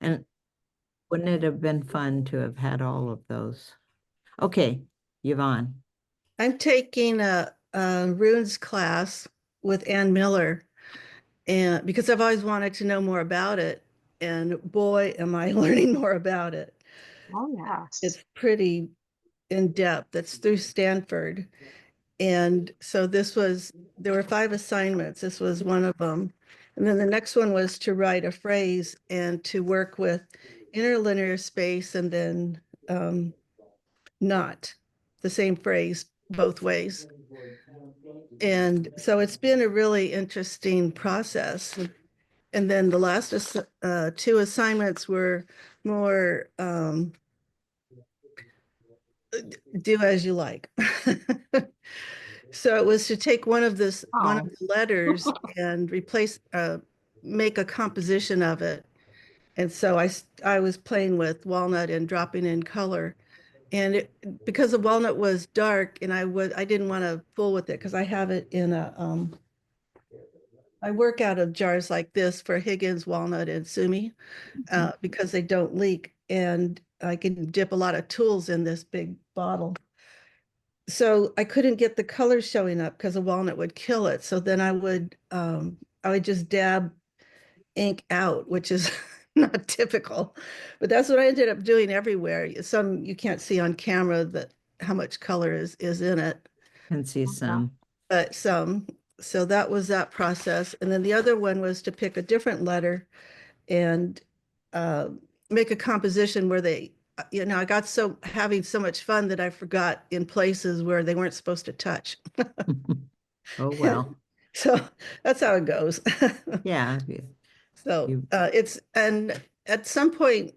And wouldn't it have been fun to have had all of those? Okay, Yvonne. I'm taking a runes class with Ann Miller, and because I've always wanted to know more about it, and boy, am I learning more about it. Oh, yes. It's pretty in depth. It's through Stanford. And so there were 5 assignments. This was one of them. And then the next one was to write a phrase and to work with interlinear space and then not the same phrase both ways. And so it's been a really interesting process. And then the last 2 assignments were more do as you like. So it was to take one of the letters and make a composition of it. And so I was playing with walnut and dropping in color. And because the walnut was dark and I didn't want to fool with it because I have it in I work out of jars like this for Higgins, walnut, and sumi because they don't leak. And I can dip a lot of tools in this big bottle. So I couldn't get the colors showing up because a walnut would kill it. So then I would just dab ink out, which is not typical, but that's what I ended up doing everywhere. Some you can't see on camera that how much color is in it, Can see some. but some. So that was that process. And then the other one was to pick a different letter and uh, make a composition where I got having so much fun that I forgot in places where they weren't supposed to touch. Oh, well. So that's how it goes. Yeah. So and at some point,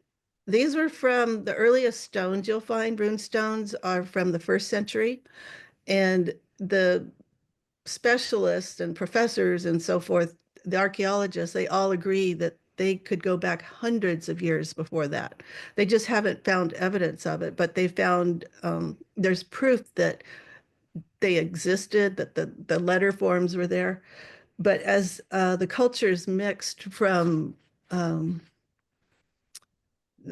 these were from the earliest stones you'll find. Rune stones are from the 1st century. And the specialists and professors and so forth, the archaeologists, they all agree that they could go back hundreds of years before that. They just haven't found evidence of it, but they found there's proof that they existed, that the letter forms were there. But as the cultures mixed from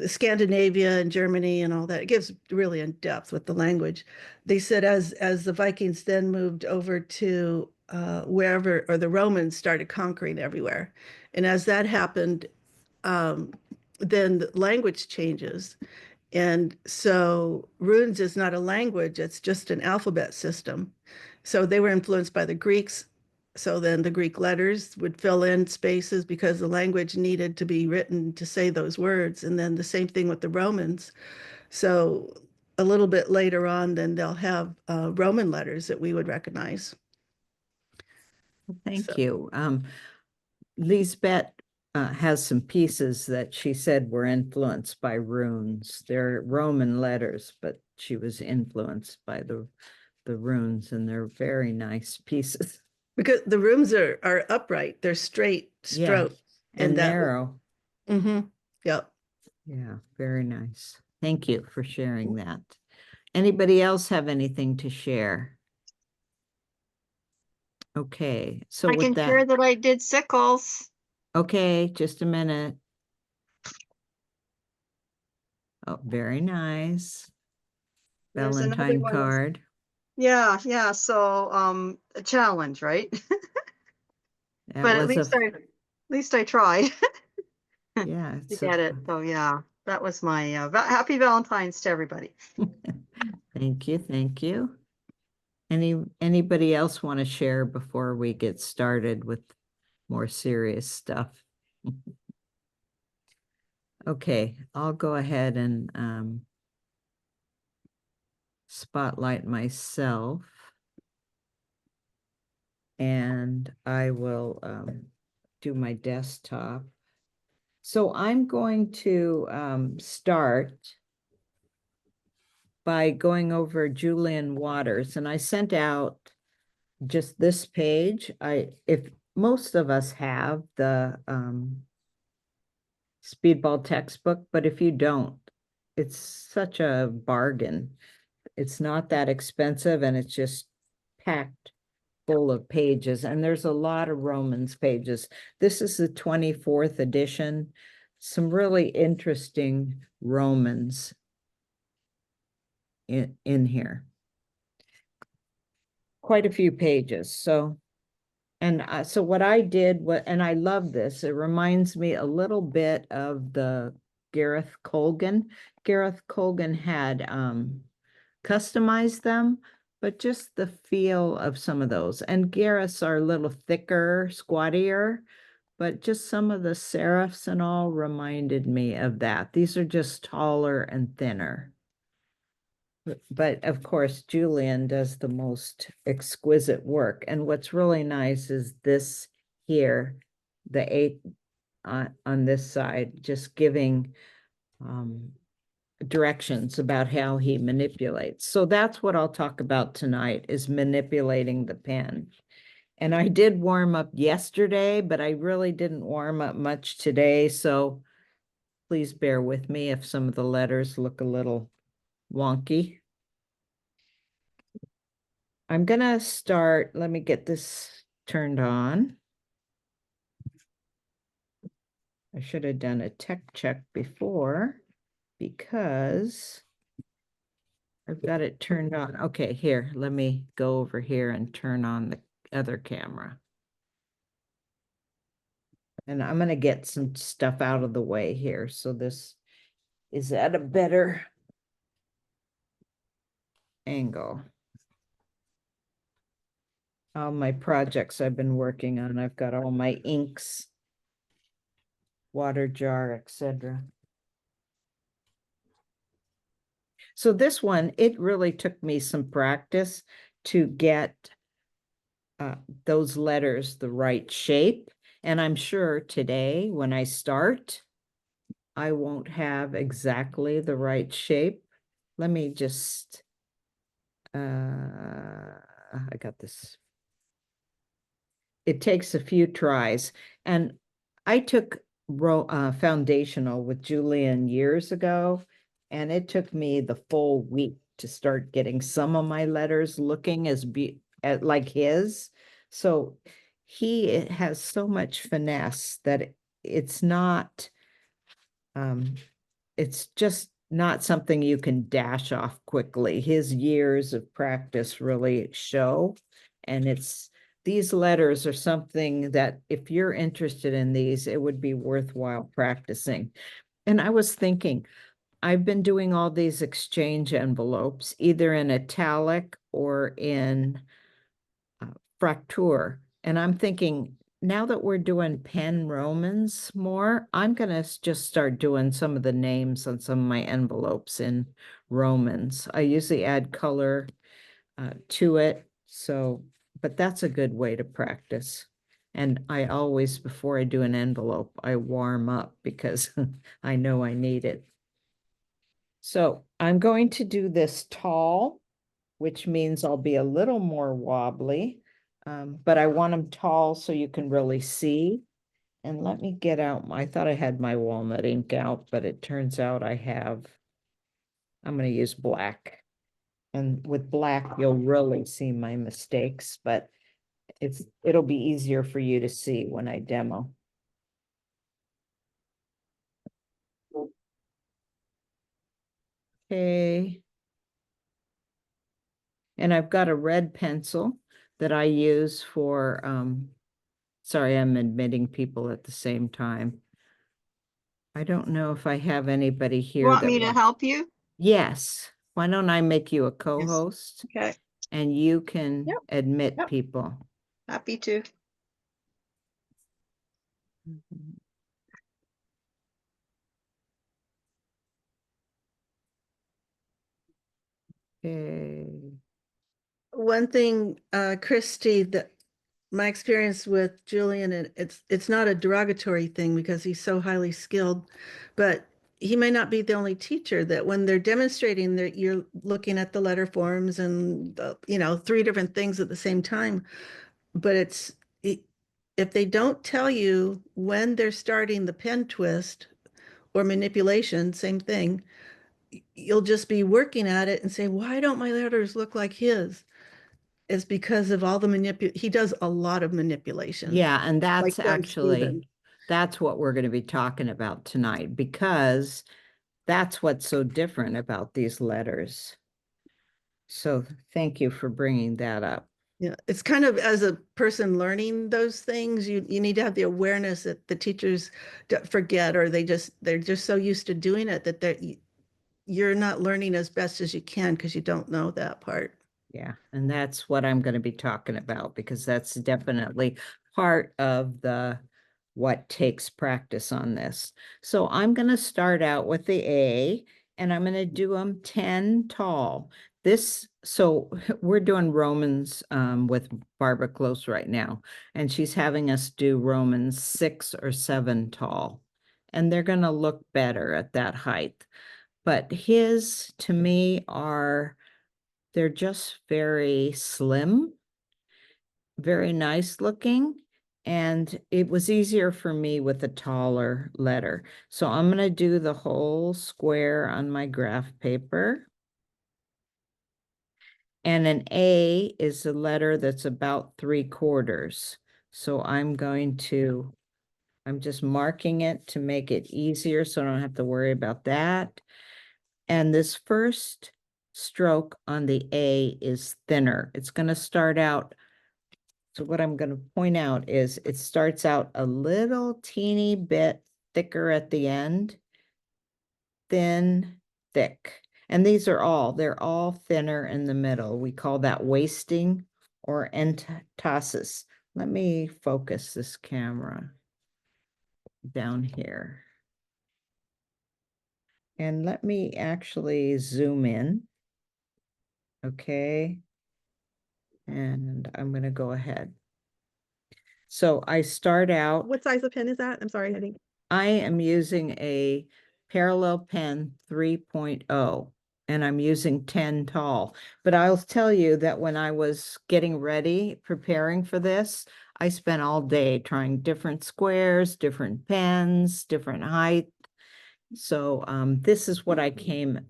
Scandinavia and Germany and all that, it gives really in depth with the language. They said as the Vikings then moved over to wherever, or the Romans started conquering everywhere, and as that happened, then the language changes, and so runes is not a language; it's just an alphabet system. So they were influenced by the Greeks. So then the Greek letters would fill in spaces because the language needed to be written to say those words. And then the same thing with the Romans. So a little bit later on, then they'll have Roman letters that we would recognize. Thank you. Lisbeth has some pieces that she said were influenced by runes. They're Roman letters, but she was influenced by the runes, and they're very nice pieces. Because the runes are upright, they're straight strokes. Yeah, and narrow. Yep. Yeah, very nice. Thank you for sharing that. Anybody else have anything to share? Okay, so I can share that I did sickles. Okay, just a minute. Oh, very nice. Valentine card. Yeah, yeah. So a challenge, right? But at least I tried. Yeah, to get it. So yeah, that was my happy Valentine's to everybody. Thank you, thank you. Anybody else want to share before we get started with more serious stuff? Okay, I'll go ahead and spotlight myself, and I will do my desktop. So I'm going to start by going over Julian Waters, and I sent out just this page. If most of us have the Speedball textbook, but if you don't, it's such a bargain. It's not that expensive, and it's just packed full of pages, and there's a lot of Romans pages. This is the 24th edition. some really interesting Romans in here. Quite a few pages. So, and so what I did, and I love this, it reminds me a little bit of the Gareth Colgan. Gareth Colgan had customized them, but just the feel of some of those. And Gareth's are a little thicker, squattier, but just some of the serifs and all reminded me of that. These are just taller and thinner. But of course, Julian does the most exquisite work. And what's really nice is this here, the 8 on this side, just giving directions about how he manipulates. So that's what I'll talk about tonight, is manipulating the pen. And I did warm up yesterday, but I really didn't warm up much today. So please bear with me if some of the letters look a little wonky. I'm gonna start, let me get this turned on. I should have done a tech check before because I've got it turned on. Okay, here, let me go over here and turn on the other camera. And I'm gonna get some stuff out of the way here. So this is at a better angle. All my projects I've been working on, I've got all my inks, water jar, etc. So this one, it really took me some practice to get those letters the right shape. And I'm sure today when I start, I won't have exactly the right shape. Let me just, I got this. It takes a few tries. And I took foundational with Julian years ago, and it took me the full week to start getting some of my letters looking like his. So he has so much finesse that it's not, it's just not something you can dash off quickly. His years of practice really show, and these letters are something that if you're interested in these, it would be worthwhile practicing. And I was thinking, I've been doing all these exchange envelopes, either in italic or in Fraktur. And I'm thinking, now that we're doing pen Romans more, I'm going to just start doing some of the names on some of my envelopes in Romans. I usually add color to it. So, but that's a good way to practice. And I always, before I do an envelope, I warm up because I know I need it. So I'm going to do this tall, which means I'll be a little more wobbly, but I want them tall so you can really see. And let me get out, I thought I had my walnut ink out, but it turns out I'm going to use black. And with black, you'll really see my mistakes, but it'll be easier for you to see when I demo. Okay. And I've got a red pencil that I use for, sorry, I'm admitting people at the same time. I don't know if I have anybody here. You want me to help you? Yes. Why don't I make you a co-host? Yes. Okay. And you can admit people. Happy to. Okay. One thing, Christy, that my experience with Julian, and it's not a derogatory thing because he's so highly skilled, but he may not be the only teacher that when they're demonstrating that you're looking at the letter forms and three different things at the same time. But if they don't tell you when they're starting the pen twist or manipulation, same thing, you'll just be working at it and say, why don't my letters look like his? Is because of all the he does a lot of manipulation. Yeah, and that's like actually That's what we're going to be talking about tonight, because that's what's so different about these letters. So thank you for bringing that up. Yeah, it's kind of, as a person learning those things, you need to have the awareness that the teachers forget, or they're just so used to doing it that you're not learning as best as you can because you don't know that part. Yeah, and that's what I'm going to be talking about, because that's definitely part of what takes practice on this. So I'm going to start out with the A, and I'm going to do them 10 tall. So we're doing Romans with Barbara Close right now, and she's having us do Romans 6 or 7 tall, and they're going to look better at that height. But his, to me, they're just very slim, very nice looking, and it was easier for me with a taller letter. So I'm going to do the whole square on my graph paper. And an A is a letter that's about 3/4. So I'm just marking it to make it easier so I don't have to worry about that. And this first stroke on the A is thinner. It's going to start out. So what I'm going to point out is it starts out a little teeny bit thicker at the end, thin, thick. And they're all thinner in the middle. We call that wasting or entosis. Let me focus this camera down here. And let me actually zoom in. Okay. And I'm going to go ahead. So I start out. What size of pen is that? I'm sorry, Heidi. I am using a parallel pen 3.0, and I'm using 10 tall. But I'll tell you that when I was getting ready, preparing for this, I spent all day trying different squares, different pens, different height. So this is what I came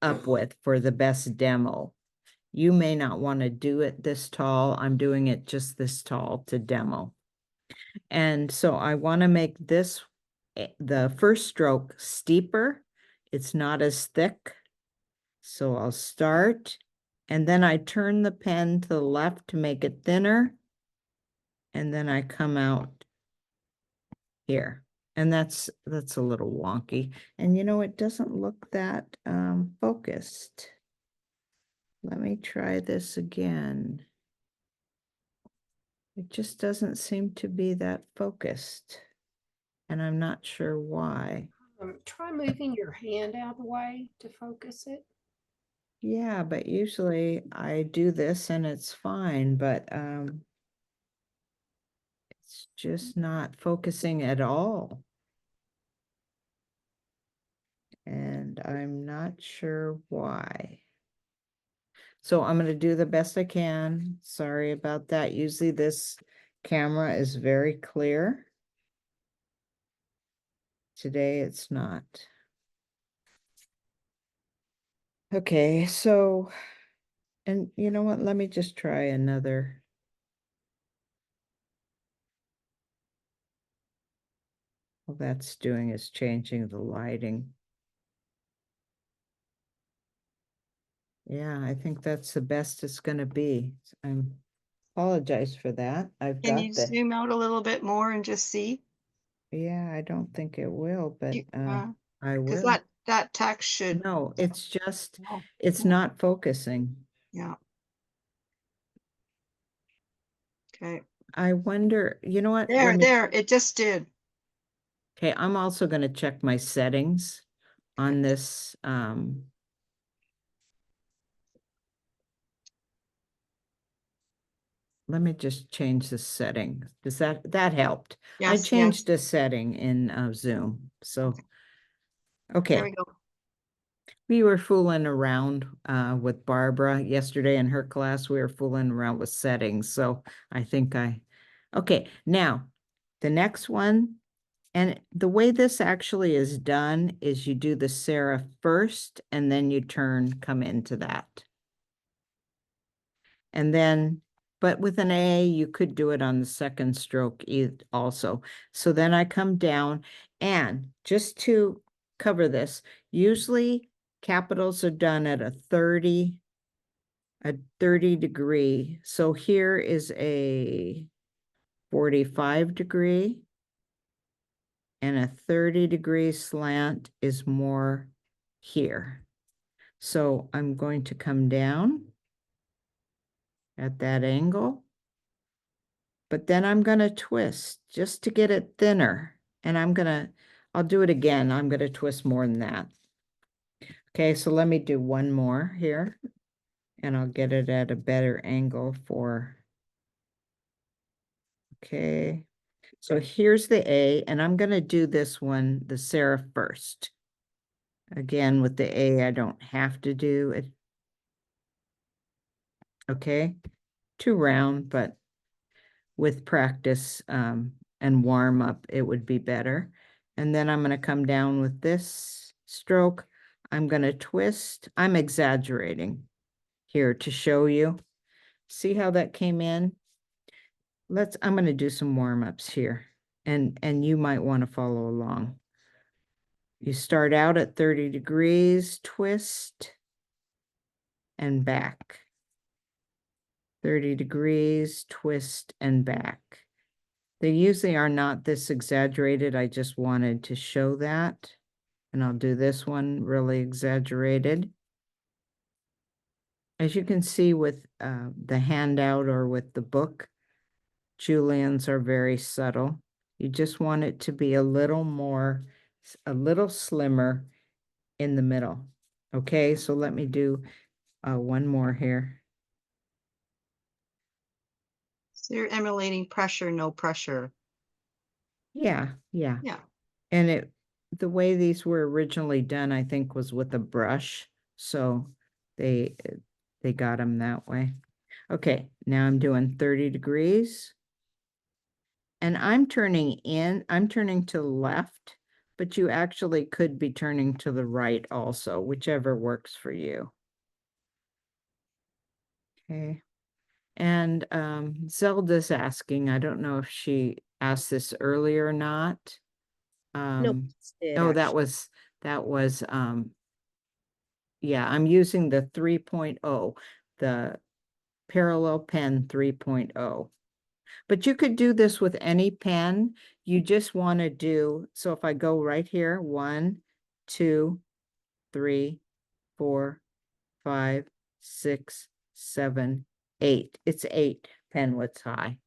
up with for the best demo. You may not want to do it this tall. I'm doing it just this tall to demo. And so I want to make the first stroke steeper. It's not as thick. So I'll start, and then I turn the pen to the left to make it thinner. And then I come out here. And that's a little wonky. And it doesn't look that focused. Let me try this again. It just doesn't seem to be that focused. And I'm not sure why. Try moving your hand out of the way to focus it. Yeah, but usually I do this and it's fine, but it's just not focusing at all. And I'm not sure why. So I'm going to do the best I can. Sorry about that. Usually this camera is very clear. Today it's not. Okay, so, and you know what? Let me just try another. All that's doing is changing the lighting. Yeah, I think that's the best it's going to be. I apologize for that. I've Can got you the, zoom out a little bit more and just see? yeah, I don't think it will, but I Because will. that text should. No, it's just, Oh, it's not focusing. yeah. Okay. I wonder, you know what? There, it just did. Okay, I'm also going to check my settings on this. Let me just change the setting. Does that helped? I Yes, changed yes. the setting in Zoom. So, There okay. we go. We were fooling around with Barbara yesterday in her class. We were fooling around with settings. So I think okay, now the next one, and the way this actually is done is you do the serif first and then you come into that. And then But with an A, you could do it on the second stroke also. So then I come down, and just to cover this, usually capitals are done at a 30 degree. So here is a 45 degree, and a 30-degree slant is more here. So I'm going to come down at that angle, but then I'm going to twist just to get it thinner. And I'll do it again. I'm going to twist more than that. Okay, so let me do one more here, and I'll get it at a better angle for, okay. So here's the A, and I'm going to do this one, the serif first. Again, with the A, I don't have to do it. Okay, too round, but with practice and warm up, it would be better. And then I'm going to come down with this stroke. I'm going to twist. I'm exaggerating here to show you. See how that came in? I'm going to do some warm-ups here, and you might want to follow along. You start out at 30 degrees, twist, and back. 30 degrees, twist, and back. They usually are not this exaggerated. I just wanted to show that. And I'll do this one really exaggerated. As you can see with the handout or with the book, Julian's are very subtle. You just want it to be a little slimmer in the middle. Okay, so let me do one more here. So you're emulating pressure, no pressure. Yeah. Yeah. And the way these were originally done, I think, was with a brush. So they got them that way. Okay, now I'm doing 30 degrees. And I'm turning to the left, but you actually could be turning to the right also, whichever works for you. Okay. And Zelda's asking, I don't know if she asked this earlier or not. Nope. Oh, that was yeah, I'm using the 3.0, the parallel pen 3.0. But you could do this with any pen. You just want to do, so if I go right here, 1, 2, 3, 4, 5, 6, 7, 8. It's 8 pen widths high.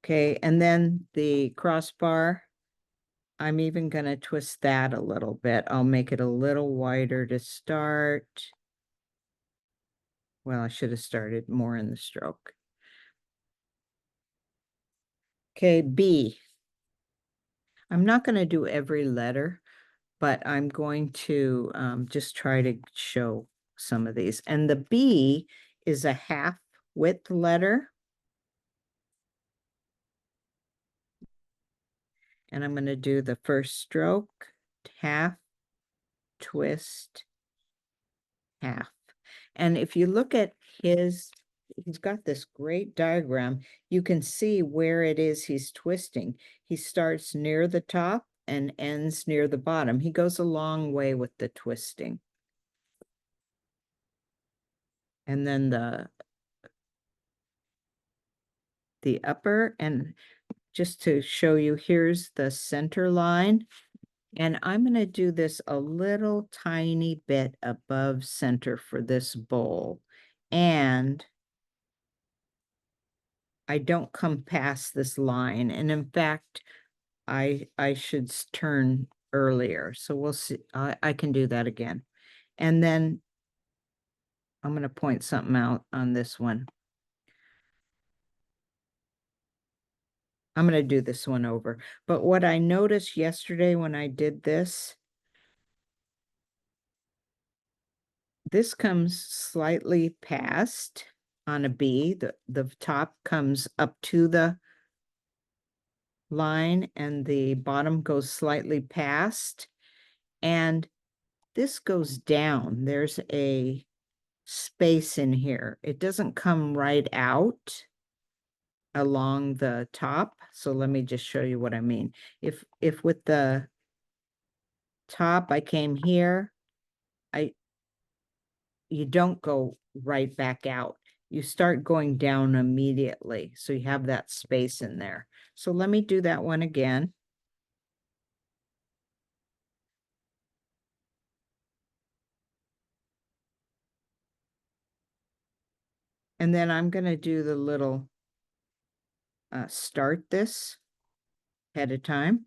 Okay, and then the crossbar, I'm even going to twist that a little bit. I'll make it a little wider to start. Well, I should have started more in the stroke. Okay, B. I'm not going to do every letter, but I'm going to just try to show some of these. And the B is a half width letter. And I'm going to do the first stroke, half, twist, half. And if you look at he's got this great diagram. You can see where it is he's twisting. He starts near the top and ends near the bottom. He goes a long way with the twisting. And then the upper, and just to show you, here's the center line. And I'm going to do this a little tiny bit above center for this bowl. And I don't come past this line. And in fact, I should turn earlier. So we'll see. I can do that again. And then I'm going to point something out on this one. I'm going to do this one over. But what I noticed yesterday when I did this comes slightly past on a B. The top comes up to the line and the bottom goes slightly past. And this goes down. There's a space in here. It doesn't come right out along the top. So let me just show you what I mean. If with the top I came here, you don't go right back out. You start going down immediately. So you have that space in there. So let me do that one again. And then I'm going to do the little start this ahead of time.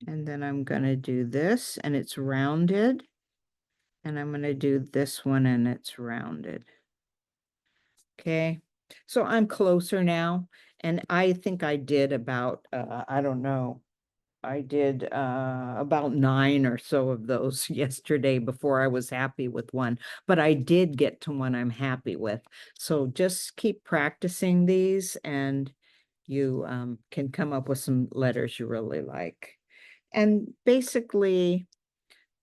And then I'm going to do this and it's rounded. And I'm going to do this one and it's rounded. Okay. So I'm closer now. And I think I did about, I don't know, I did about 9 or so of those yesterday before I was happy with one, but I did get to one I'm happy with. So just keep practicing these and you can come up with some letters you really like. And basically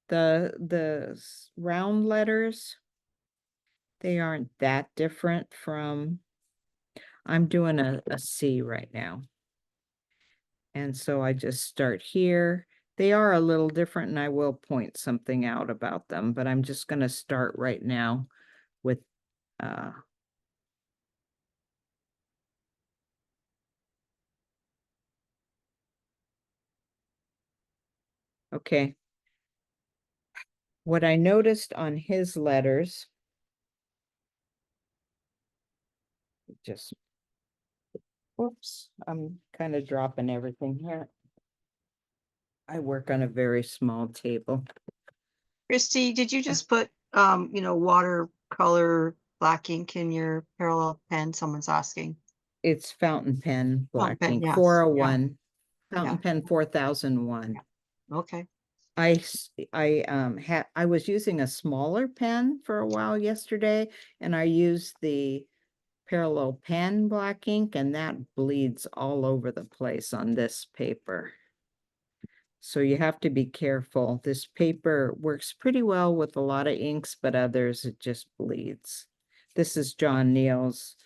the round letters, they aren't that different from, I'm doing a C right now. And so I just start here. They are a little different and I will point something out about them, but I'm just going to start right now with okay. What I noticed on his letters, just, whoops, I'm kind of dropping everything here. I work on a very small table. Christy, did you just put, watercolor black ink in your parallel pen? Someone's asking. It's fountain pen black pen, ink, yes, 401, yeah. fountain pen 4001. Okay. I was using a smaller pen for a while yesterday, and I used the parallel pen black ink, and that bleeds all over the place on this paper. So you have to be careful. This paper works pretty well with a lot of inks, but others it just bleeds. This is John Neal's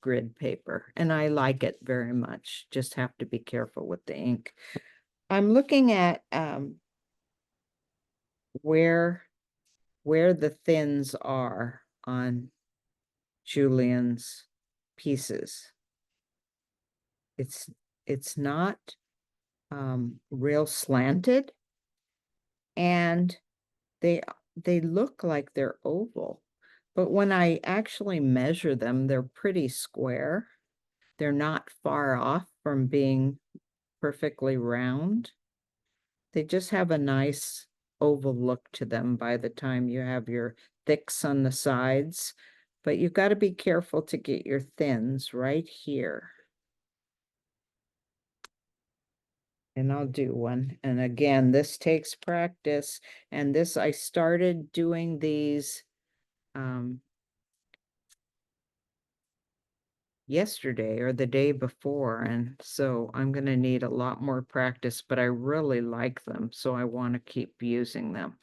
grid paper, and I like it very much. Just have to be careful with the ink. I'm looking at where the thins are on Julian's pieces. It's not real slanted, and they look like they're oval, but when I actually measure them, they're pretty square. They're not far off from being perfectly round. They just have a nice oval look to them by the time you have your thicks on the sides, but you've got to be careful to get your thins right here. And I'll do one. And again, this takes practice. And this, I started doing these yesterday or the day before. And so I'm going to need a lot more practice, but I really like them. So I want to keep using them.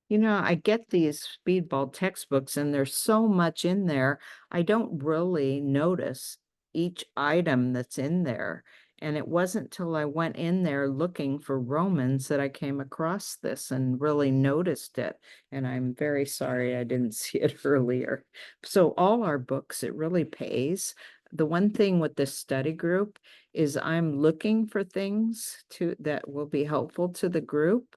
You know, I get these speedball textbooks and there's so much in there. I don't really notice each item that's in there. And it wasn't till I went in there looking for Romans that I came across this and really noticed it. And I'm very sorry I didn't see it earlier. So all our books, it really pays. The one thing with this study group is I'm looking for things that will be helpful to the group.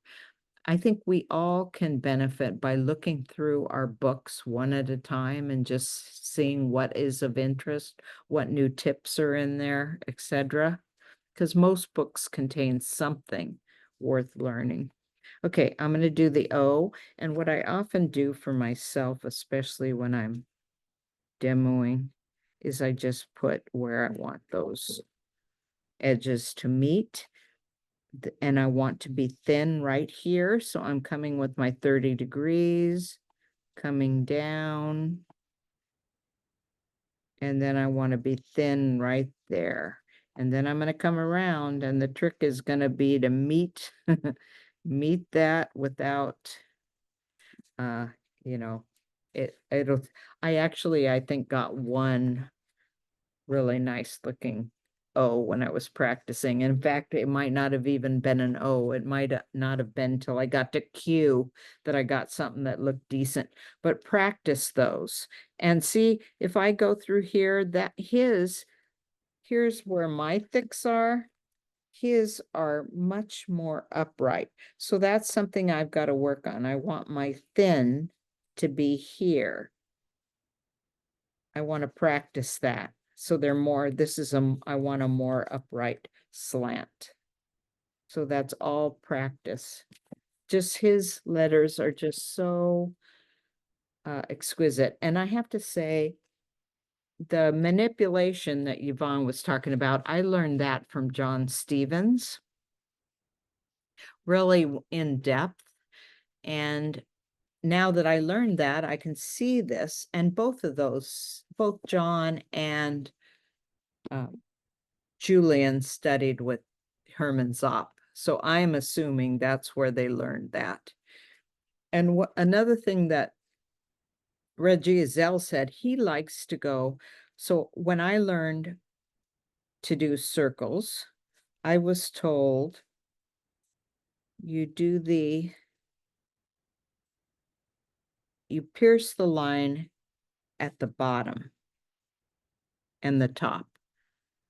I think we all can benefit by looking through our books one at a time and just seeing what is of interest, what new tips are in there, etc. Because most books contain something worth learning. Okay, I'm going to do the O. And what I often do for myself, especially when I'm demoing, is I just put where I want those edges to meet. And I want to be thin right here. So I'm coming with my 30 degrees, coming down. And then I want to be thin right there. And then I'm going to come around, and the trick is going to be to meet, meet that without you know, I think got one really nice looking O when I was practicing. In fact, it might not have even been an O. It might not have been till I got to Q that I got something that looked decent. But practice those and see if I go through here, here's where my thicks are. His are much more upright. So that's something I've got to work on. I want my thin to be here. I want to practice that. So they're more, I want a more upright slant. So that's all practice. Just his letters are just so exquisite. And I have to say, the manipulation that Yvonne was talking about, I learned that from John Stevens, really in depth. And now that I learned that, I can see this. And both of those, both John and Julian studied with Hermann Zopp. So I'm assuming that's where they learned that. And another thing that Reggie Zell said, he likes to go. So when I learned to do circles, I was told you pierce the line at the bottom and the top.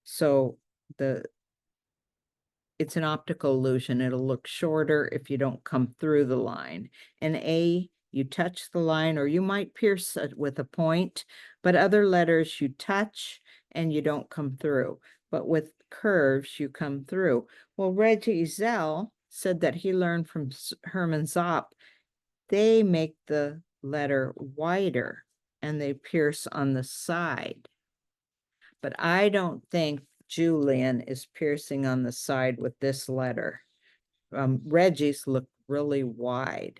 So it's an optical illusion. It'll look shorter if you don't come through the line. And A, you touch the line, or you might pierce it with a point, but other letters you touch and you don't come through. But with curves, you come through. Well, Reggie Zell said that he learned from Hermann Zopp, they make the letter wider and they pierce on the side. But I don't think Julian is piercing on the side with this letter. Reggie's look really wide.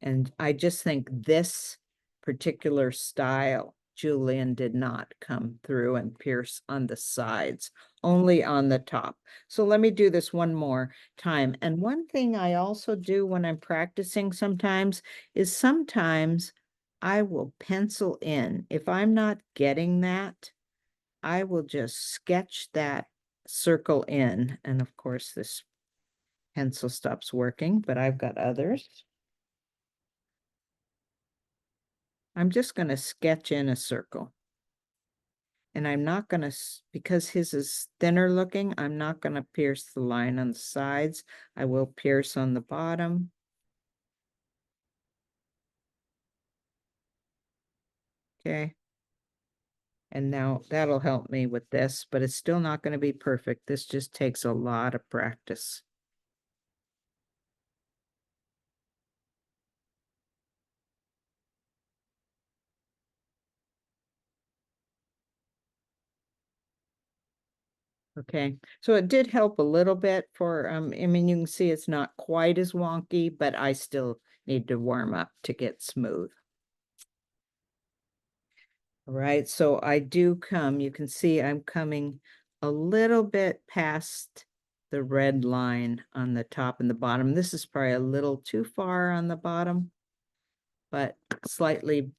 And I just think this particular style, Julian did not come through and pierce on the sides, only on the top. So let me do this one more time. And one thing I also do when I'm practicing sometimes is sometimes I will pencil in. If I'm not getting that, I will just sketch that circle in. And of course, this pencil stops working, but I've got others. I'm just going to sketch in a circle. And I'm not going to, because his is thinner looking, I'm not going to pierce the line on the sides. I will pierce on the bottom. Okay. And now that'll help me with this, but it's still not going to be perfect. This just takes a lot of practice. Okay, so it did help a little bit for, I mean, you can see it's not quite as wonky, but I still need to warm up to get smooth. All right, so I do you can see I'm coming a little bit past the red line on the top and the bottom. This is probably a little too far on the bottom, but slightly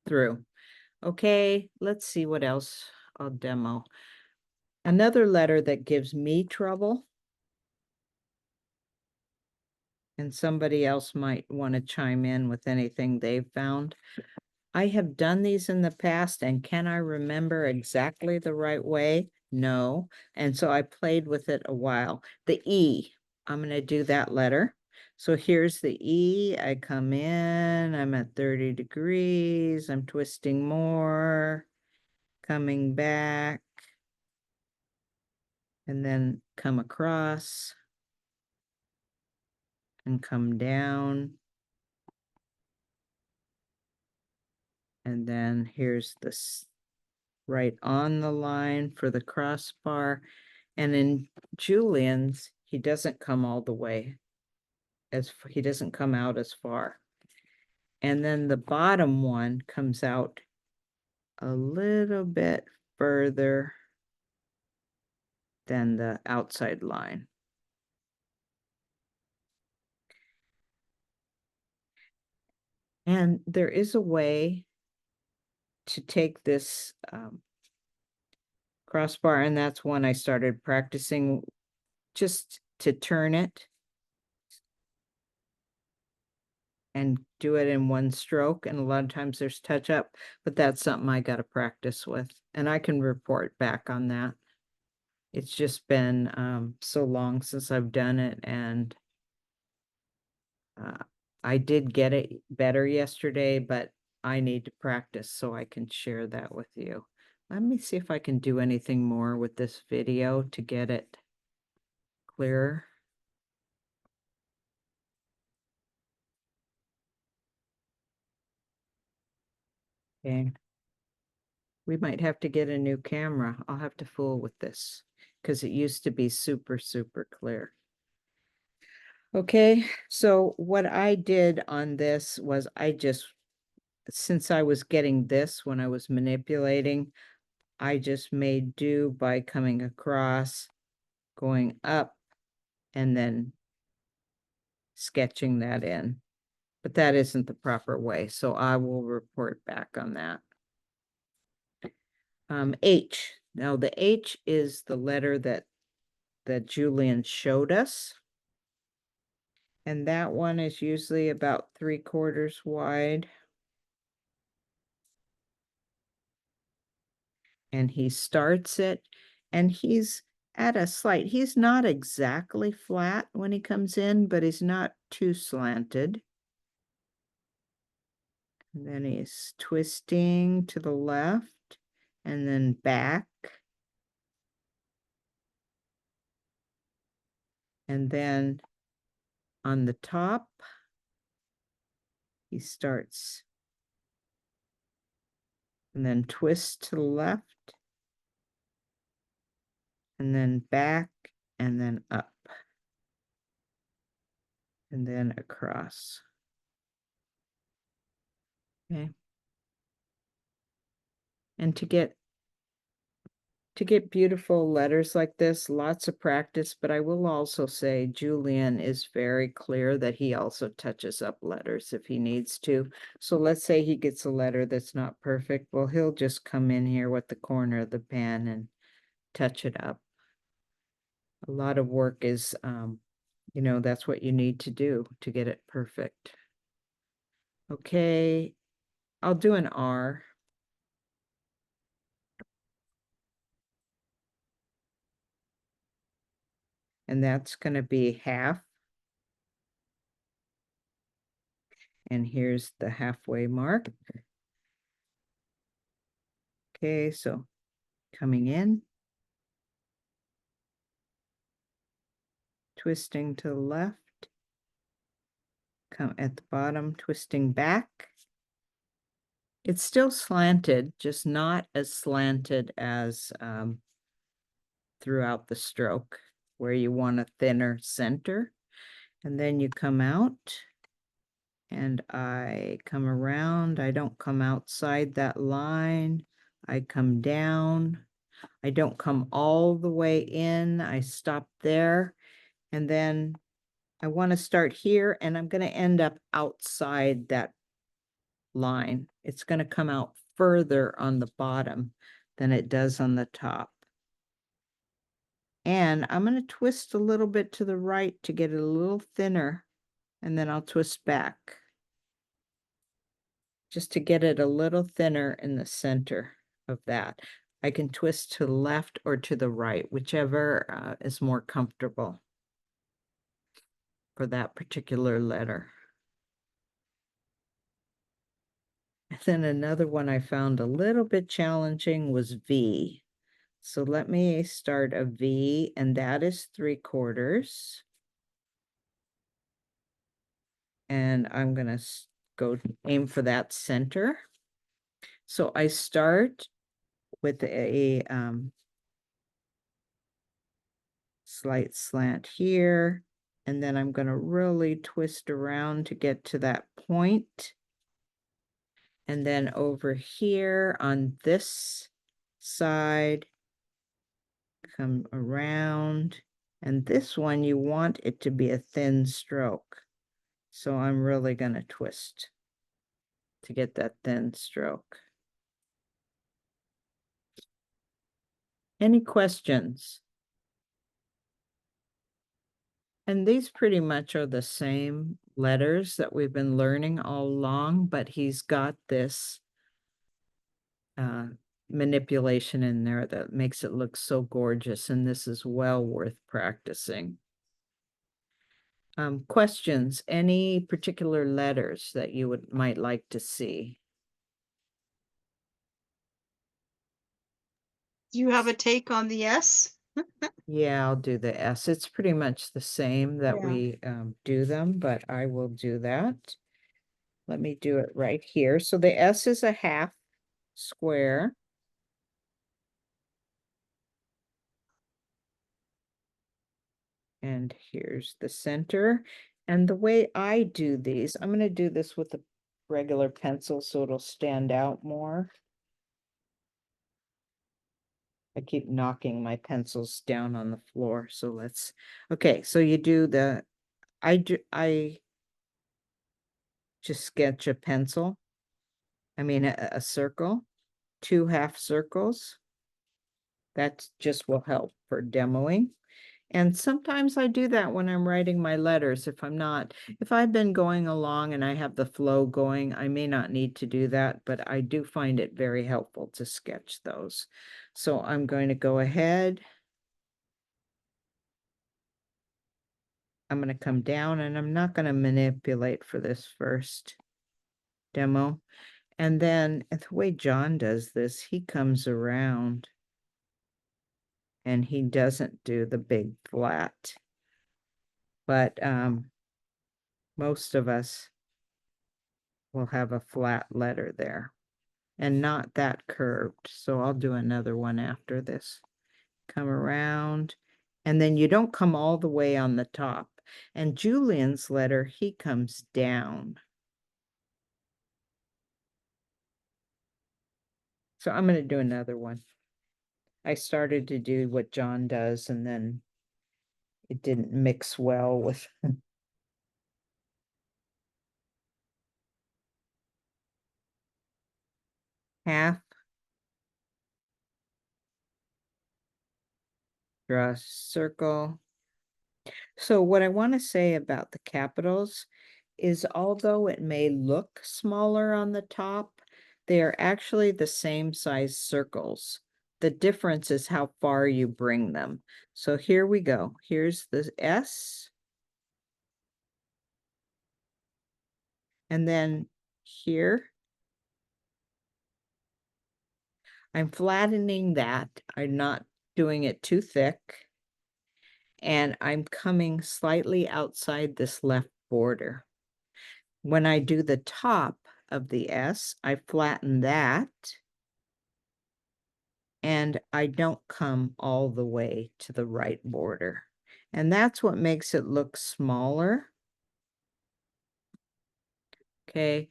through. Okay, let's see what else I'll demo. Another letter that gives me trouble, and somebody else might want to chime in with anything they've found. I have done these in the past, and can I remember exactly the right way? No. And so I played with it a while. The E, I'm going to do that letter. So here's the E. I come in, I'm at 30 degrees, I'm twisting more, coming back, and then come across and come down. And then here's this right on the line for the crossbar. And in Julian's, he doesn't come all the way, he doesn't come out as far. And then the bottom one comes out a little bit further than the outside line. And there is a way to take this crossbar, and that's when I started practicing, just to turn it and do it in one stroke. And a lot of times there's touch up, but that's something I got to practice with, and I can report back on that. It's just been so long since I've done it, and I did get it better yesterday, but I need to practice so I can share that with you. Let me see if I can do anything more with this video to get it clearer. Okay. We might have to get a new camera. I'll have to fool with this because it used to be super, super clear. Okay, so what I did on this was since I was getting this when I was manipulating, I just made do by coming across, going up, and then sketching that in. But that isn't the proper way, so I will report back on that. H. Now the H is the letter that Julian showed us. And that one is usually about 3/4 wide. And he starts it, and he's at a slight, he's not exactly flat when he comes in, but he's not too slanted. And then he's twisting to the left and then back. And then on the top, he starts and then twists to the left and then back and then up and then across. Okay. And to get beautiful letters like this, lots of practice, but I will also say Julian is very clear that he also touches up letters if he needs to. So let's say he gets a letter that's not perfect. Well, he'll just come in here with the corner of the pen and touch it up. A lot of work is, you know, that's what you need to do to get it perfect. Okay, I'll do an R. And that's going to be half. And here's the halfway mark. Okay, so coming in, twisting to the left, come at the bottom, twisting back. It's still slanted, just not as slanted as throughout the stroke, where you want a thinner center. And then you come out, and I come around. I don't come outside that line. I come down. I don't come all the way in. I stop there. And then I want to start here, and I'm going to end up outside that line. It's going to come out further on the bottom than it does on the top. And I'm going to twist a little bit to the right to get it a little thinner, and then I'll twist back just to get it a little thinner in the center of that. I can twist to the left or to the right, whichever is more comfortable for that particular letter. And then another one I found a little bit challenging was V. So let me start a V, and that is 3/4. And I'm going to go aim for that center. So I start with a slight slant here, and then I'm going to really twist around to get to that point. And then over here on this side, come around, and this one you want it to be a thin stroke. So I'm really going to twist to get that thin stroke. Any questions? And these pretty much are the same letters that we've been learning all along, but he's got this manipulation in there that makes it look so gorgeous, and this is well worth practicing. Questions, any particular letters that you might like to see? Do you have a take on the S? Yeah, I'll do the S. It's pretty much the same that Yeah. we do them, but I will do that. Let me do it right here. So the S is a half square. And here's the center. And the way I do these, I'm going to do this with a regular pencil so it'll stand out more. I keep knocking my pencils down on the floor. So let's, okay, so you do the, I just sketch a pencil. I mean, a circle, 2 half circles. That just will help for demoing. And sometimes I do that when I'm writing my letters. If I've been going along and I have the flow going, I may not need to do that, but I do find it very helpful to sketch those. So I'm going to go ahead. I'm going to come down, and I'm not going to manipulate for this first demo. And then the way John does this, he comes around and he doesn't do the big flat. But most of us will have a flat letter there and not that curved. So I'll do another one after this. Come around, and then you don't come all the way on the top. And Julian's letter, he comes down. So I'm going to do another one. I started to do what John does, and then it didn't mix well with half. Draw a circle. So what I want to say about the capitals is, although it may look smaller on the top, they are actually the same size circles. The difference is how far you bring them. So here we go. Here's the S. And then here, I'm flattening that. I'm not doing it too thick. And I'm coming slightly outside this left border. When I do the top of the S, I flatten that. And I don't come all the way to the right border. And that's what makes it look smaller. Okay.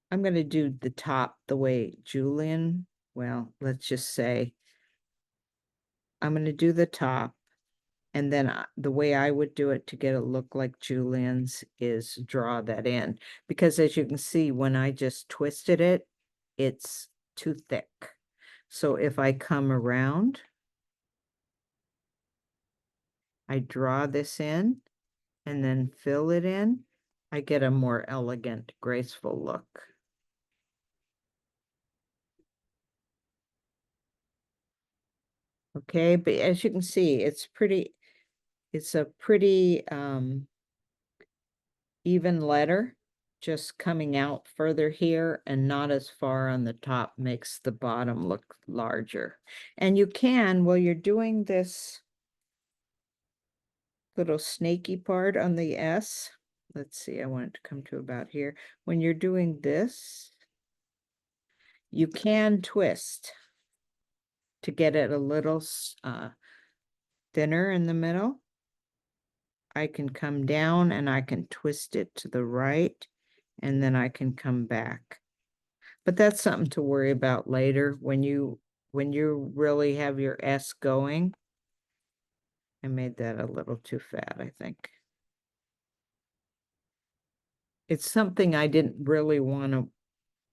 I'm going to do the top the way Julian, well, let's just say, I'm going to do the top. And then the way I would do it to get it look like Julian's is draw that in. Because as you can see, when I just twisted it, it's too thick. So if I come around, I draw this in and then fill it in, I get a more elegant, graceful look. Okay, but as you can see, it's a pretty even letter, just coming out further here and not as far on the top makes the bottom look larger. And you can, while you're doing this little snaky part on the S, let's see, I want it to come to about here. When you're doing this, you can twist to get it a little thinner in the middle. I can come down and I can twist it to the right, and then I can come back. But that's something to worry about later when you really have your S going. I made that a little too fat, I think. it's something I didn't really want to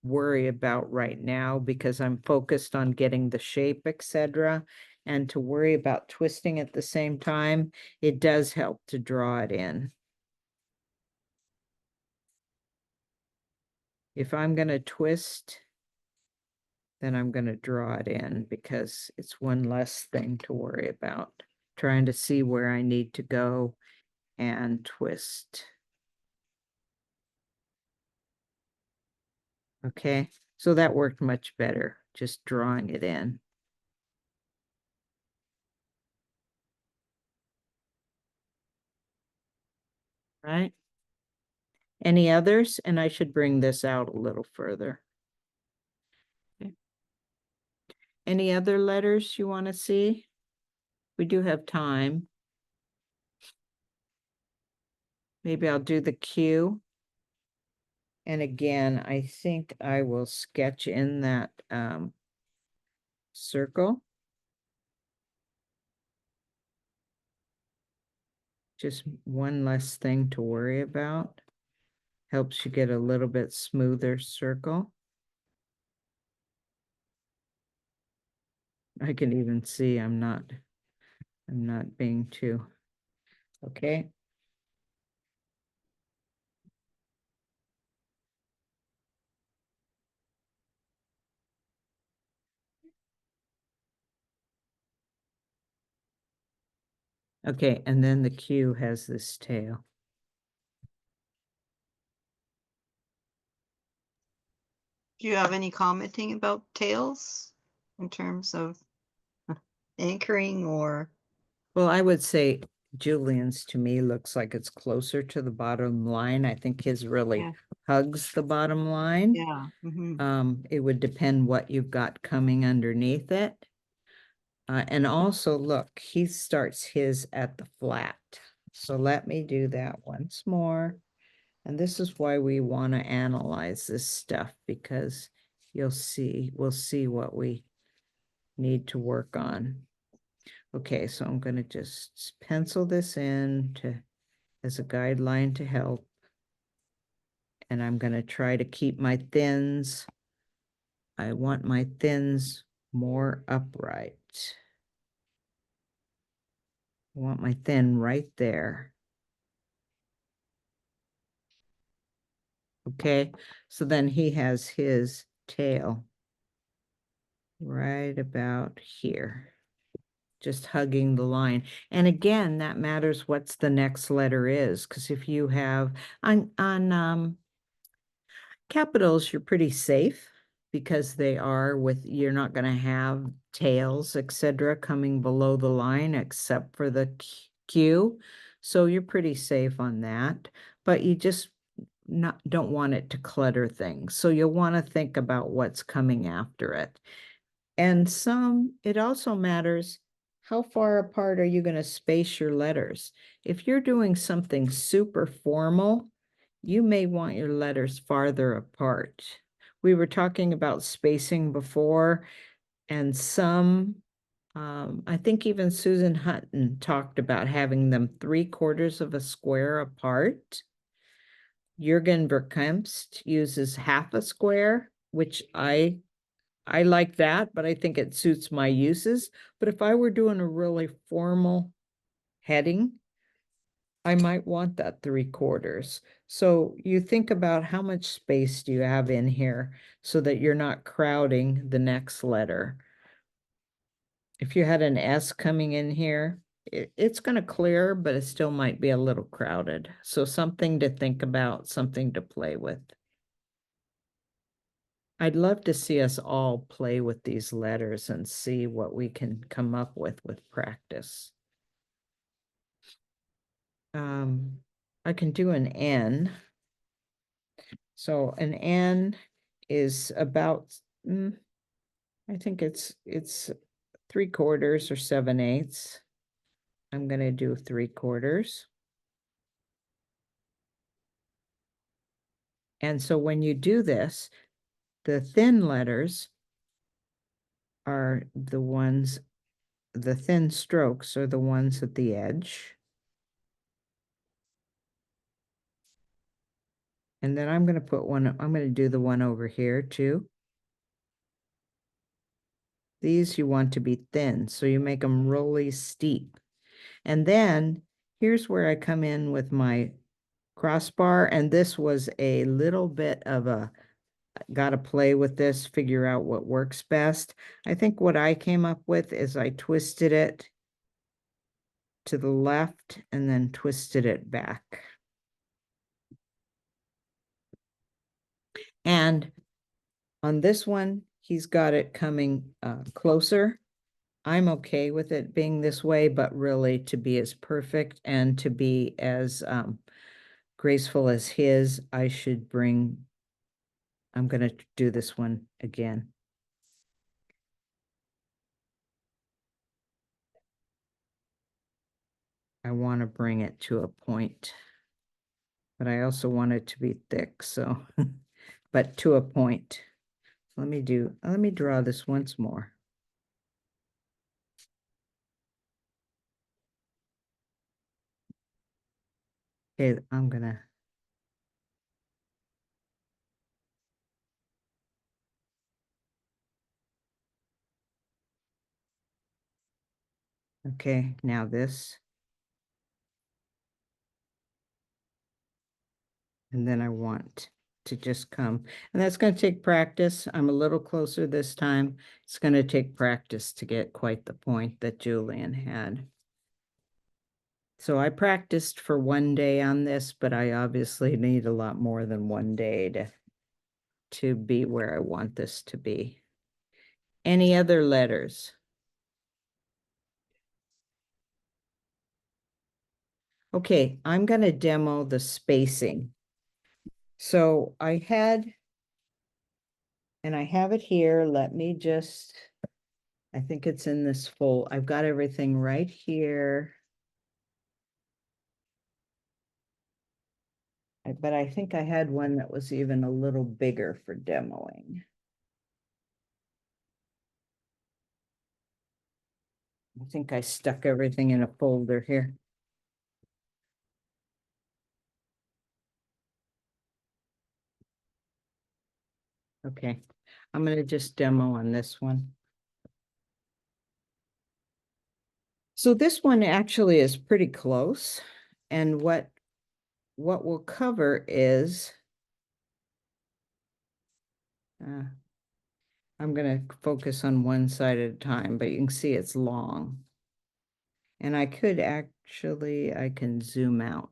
worry about right now because I'm focused on getting the shape, etc. And to worry about twisting at the same time, it does help to draw it in. If I'm going to twist, then I'm going to draw it in because it's one less thing to worry about. Trying to see where I need to go and twist. Okay, so that worked much better, just drawing it in. Right? Any others? And I should bring this out a little further. Okay. Any other letters you want to see? We do have time. Maybe I'll do the Q. And again, I think I will sketch in that circle. Just one less thing to worry about. Helps you get a little bit smoother circle. I can even see I'm not being too, okay. Okay, and then the Q has this tail. Do you have any commenting about tails in terms of anchoring or? Well, I would say Julian's to me looks like it's closer to the bottom line. I think his really Yeah. hugs the bottom line. Yeah. Mhm. It would depend what you've got coming underneath it. And also look, he starts his at the flat. So let me do that once more. And this is why we want to analyze this stuff, because we'll see what we need to work on. Okay, so I'm going to just pencil this in as a guideline to help. And I'm going to try to keep my thins. I want my thins more upright. I want my thin right there. Okay, so then he has his tail right about here, just hugging the line. And again, that matters what's the next letter is, because if you have on capitals, you're pretty safe because you're not going to have tails, etc., coming below the line except for the Q. So you're pretty safe on that, but you just don't want it to clutter things. So you'll want to think about what's coming after it. And it also matters how far apart are you going to space your letters. If you're doing something super formal, you may want your letters farther apart. We were talking about spacing before, and I think even Susan Hutton talked about having them 3/4 of a square apart. Jürgen Verkempt uses half a square, which I like that, but I think it suits my uses. But if I were doing a really formal heading, I might want that 3/4. So you think about how much space do you have in here so that you're not crowding the next letter. If you had an S coming in here, it's going to clear, but it still might be a little crowded. So something to think about, something to play with. I'd love to see us all play with these letters and see what we can come up with practice. I can do an N. So an N is about, I think it's 3/4 or 7/8. I'm going to do 3/4. And so when you do this, the thin letters are the thin strokes are the ones at the edge. And then I'm going to put one, I'm going to do the one over here too. These you want to be thin, so you make them really steep. And then here's where I come in with my crossbar, and this was a little bit of a, got to play with this, figure out what works best. I think what I came up with is I twisted it to the left and then twisted it back. And on this one, he's got it coming closer. I'm okay with it being this way, but really to be as perfect and to be as graceful as his, I should bring, I'm going to do this one again. I want to bring it to a point, but I also want it to be thick, so, but to a point. Let me draw this once more. Okay, I'm gonna. Okay, now this. And then I want to just come, and that's going to take practice. I'm a little closer this time. It's going to take practice to get quite the point that Julian had. So I practiced for one day on this, but I obviously need a lot more than one day to be where I want this to be. Any other letters? Okay, I'm going to demo the spacing. So I had, and I have it here. Let me just, I think it's in this fold. I've got everything right here. But I think I had one that was even a little bigger for demoing. I think I stuck everything in a folder here. Okay, I'm going to just demo on this one. So this one actually is pretty close. And what we'll cover is, I'm going to focus on one side at a time, but you can see it's long. And I could actually, I can zoom out.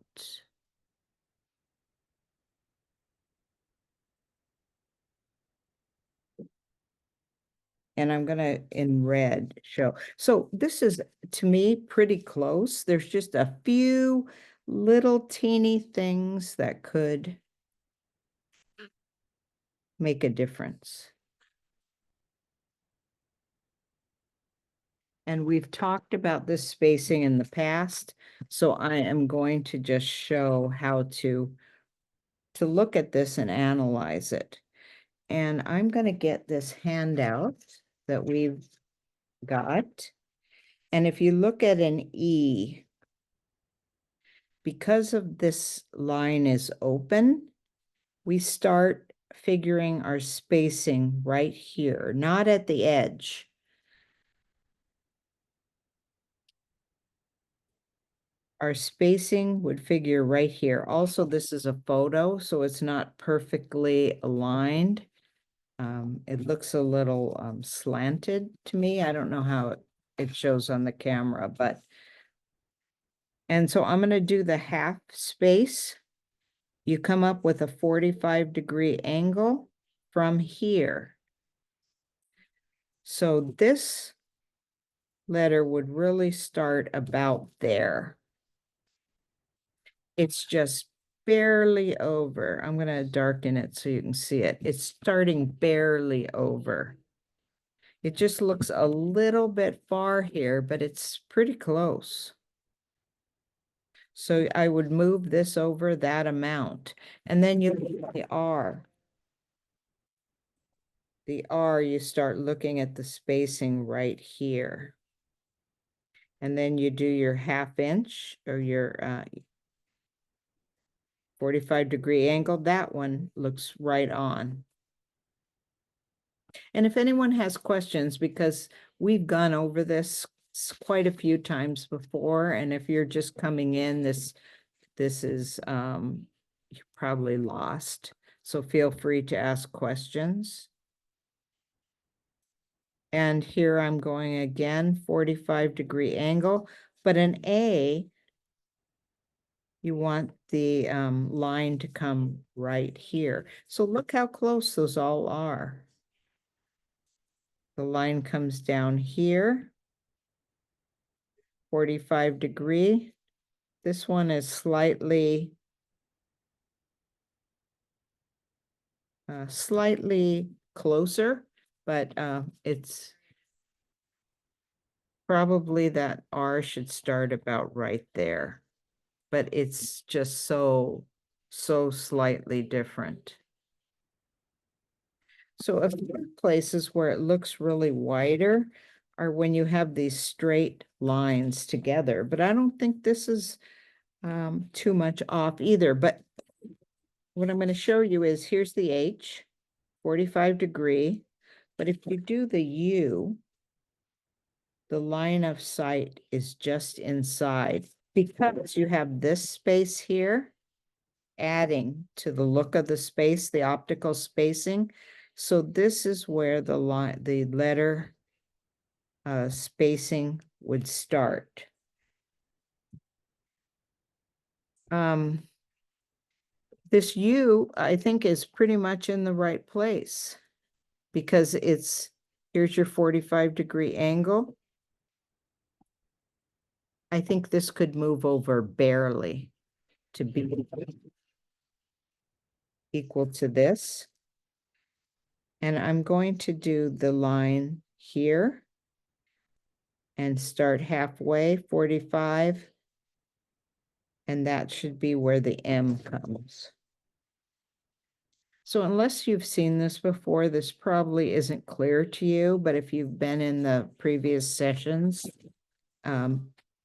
And I'm gonna, in red, show. So this is, to me, pretty close. There's just a few little teeny things that could make a difference. And we've talked about this spacing in the past, so I am going to just show how to look at this and analyze it. And I'm going to get this handout that we've got. And if you look at an E, because of this line is open, we start figuring our spacing right here, not at the edge. Our spacing would figure right here. Also, this is a photo, so it's not perfectly aligned. It looks a little slanted to me. I don't know how it shows on the camera, but, and so I'm going to do the half space. You come up with a 45-degree angle from here. So this letter would really start about there. It's just barely over. I'm going to darken it so you can see it. It's starting barely over. It just looks a little bit far here, but it's pretty close. So I would move this over that amount. And then you look at the R. The R, you start looking at the spacing right here. And then you do your 1/2 inch or your 45-degree angle. That one looks right on. And if anyone has questions, because we've gone over this quite a few times before, and if you're just coming in, this is you're probably lost. So feel free to ask questions. And here I'm going again, 45-degree angle, but an A, you want the line to come right here. So look how close those all are. The line comes down here, 45-degree. This one is slightly closer, but it's probably that R should start about right there, but it's just so slightly different. So a few places where it looks really wider are when you have these straight lines together, but I don't think this is too much off either. But what I'm going to show you is here's the H, 45-degree, but if you do the U, the line of sight is just inside because you have this space here adding to the look of the space, the optical spacing. So this is where the letter spacing would start. This U, I think, is pretty much in the right place because here's your 45-degree angle. I think this could move over barely to be equal to this. And I'm going to do the line here and start halfway, 45. And that should be where the M comes. So unless you've seen this before, this probably isn't clear to you, but if you've been in the previous sessions,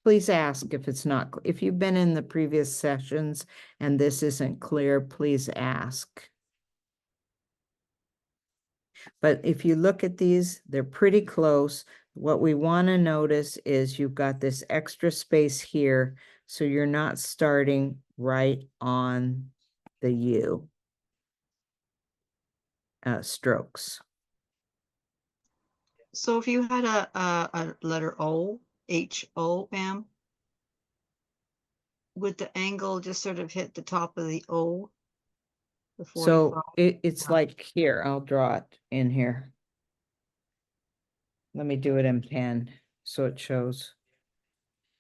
please ask if it's not. If you've been in the previous sessions and this isn't clear, please ask. But if you look at these, they're pretty close. What we want to notice is you've got this extra space here, so you're not starting right on the U strokes. So if you had a letter O, H-O-M, would the angle just sort of hit the top of the O? The 45? So it's like here, I'll draw it in here. Let me do it in pen so it shows.